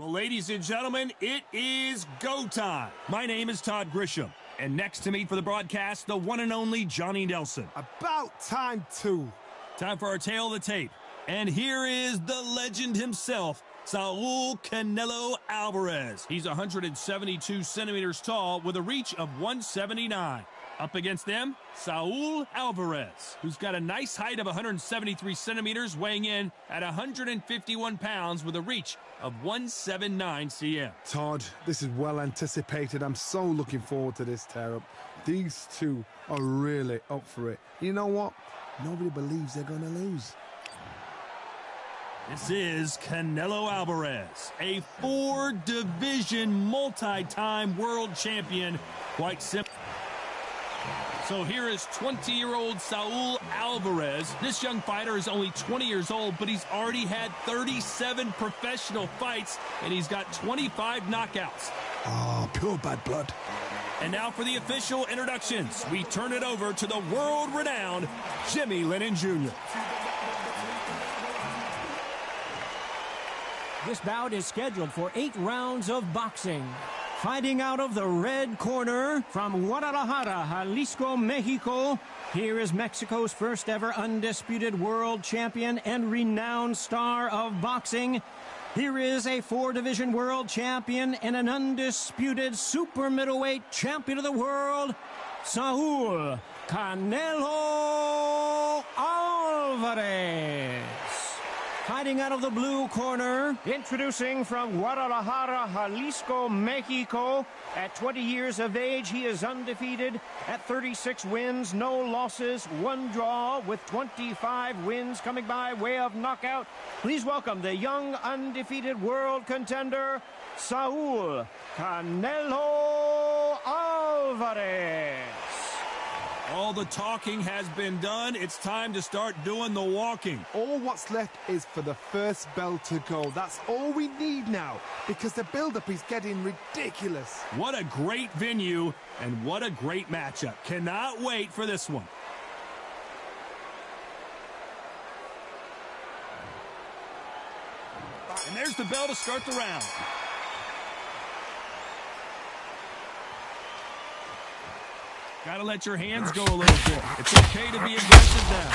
G: my
A: Well, ladies and gentlemen, it is go time. My name is Todd Grisham, and next to me for the broadcast, the one and only Johnny Nelson.
B: About time too.
A: Time for our tale of the tape. And here is the legend himself, Saul Canelo Alvarez. He's 172 centimeters tall with a reach of 179. Up against them, Saul Alvarez, who's got a nice height of 173 centimeters, weighing in at 151 pounds with a reach of 179 cm.
B: Todd, this is well anticipated. I'm so looking forward to this tear-up. These two are really up for it. You know what? Nobody believes they're going to lose.
A: This is Canelo Alvarez, a four-division multi-time world champion. Quite simple. So here is 20-year-old Saul Alvarez. This young fighter is only 20 years old, but he's already had 37 professional fights, and he's got 25 knockouts.
B: Oh, pure bad blood.
A: And now for the official introductions. We turn it over to the world-renowned Jimmy Lennon Jr.
C: This bout is scheduled for 8 rounds of boxing. Fighting out of the red corner from Guadalajara, Jalisco, Mexico, here is Mexico's first ever undisputed world champion and renowned star of boxing. Here is a 4-division world champion and an undisputed super middleweight champion of the world, Saul Canelo Alvarez. Fighting out of the blue corner, introducing from Guadalajara, Jalisco, Mexico. At 20 years of age, he is undefeated at 36 wins, no losses, 1 draw, with 25 wins coming by way of knockout. Please welcome the young undefeated world contender, Saul Canelo Alvarez.
A: All the talking has been done. It's time to start doing the walking.
B: All what's left is for the first bell to go. That's all we need now, because the build-up is getting ridiculous.
A: What a great venue, and what a great matchup. Cannot wait for this one. And there's the bell to start the round. Gotta let your hands go a little bit. It's okay to be aggressive now.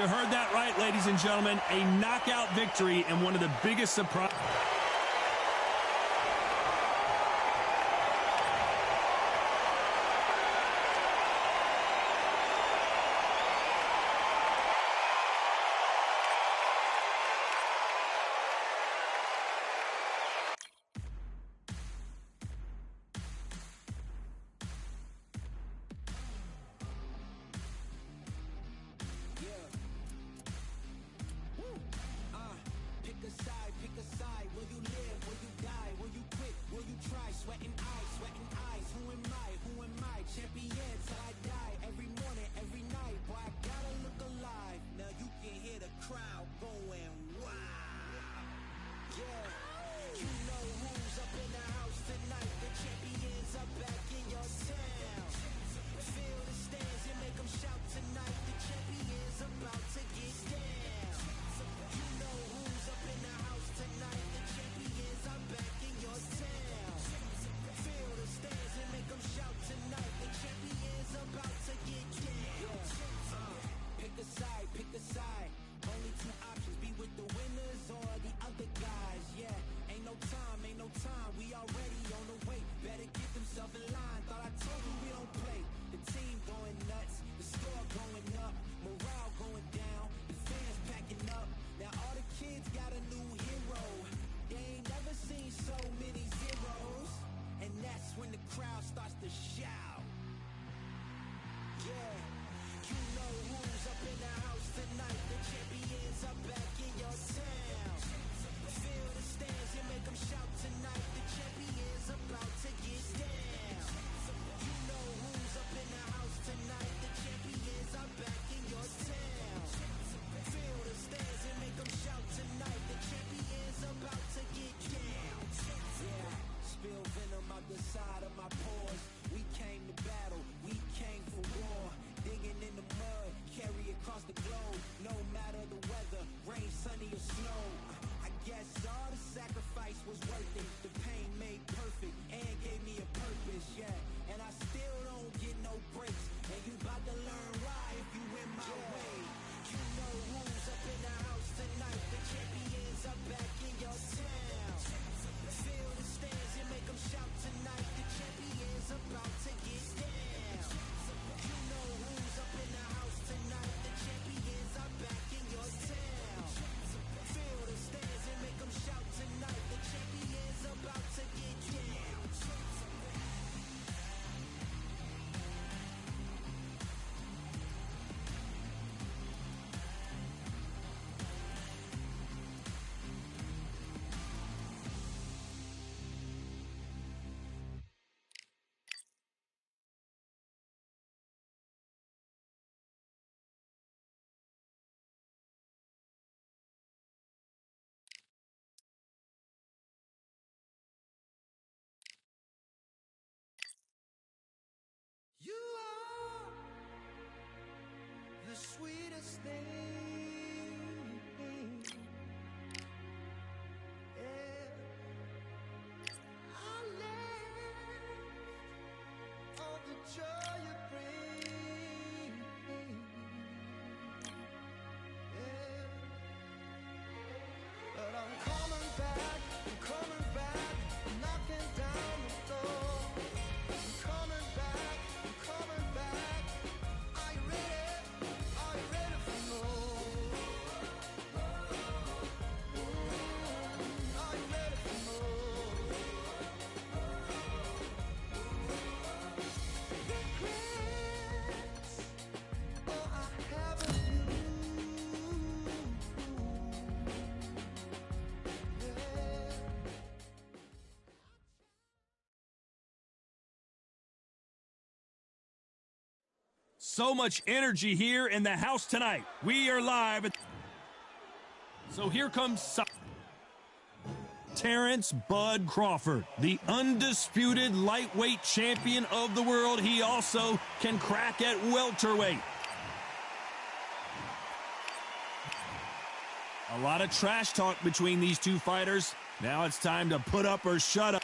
A: You heard that right, ladies and gentlemen. A knockout victory and one of the biggest surprises.
G: Pick a side,
A: So much energy here in the house tonight. We are live. So here comes Terrence Bud Crawford, the undisputed lightweight champion of the world. He also can crack at welterweight. A lot of trash talk between these two fighters. Now it's time to put up or shut up.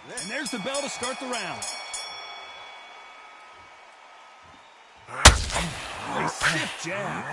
A: And there's the bell to start the round. A stiff jab.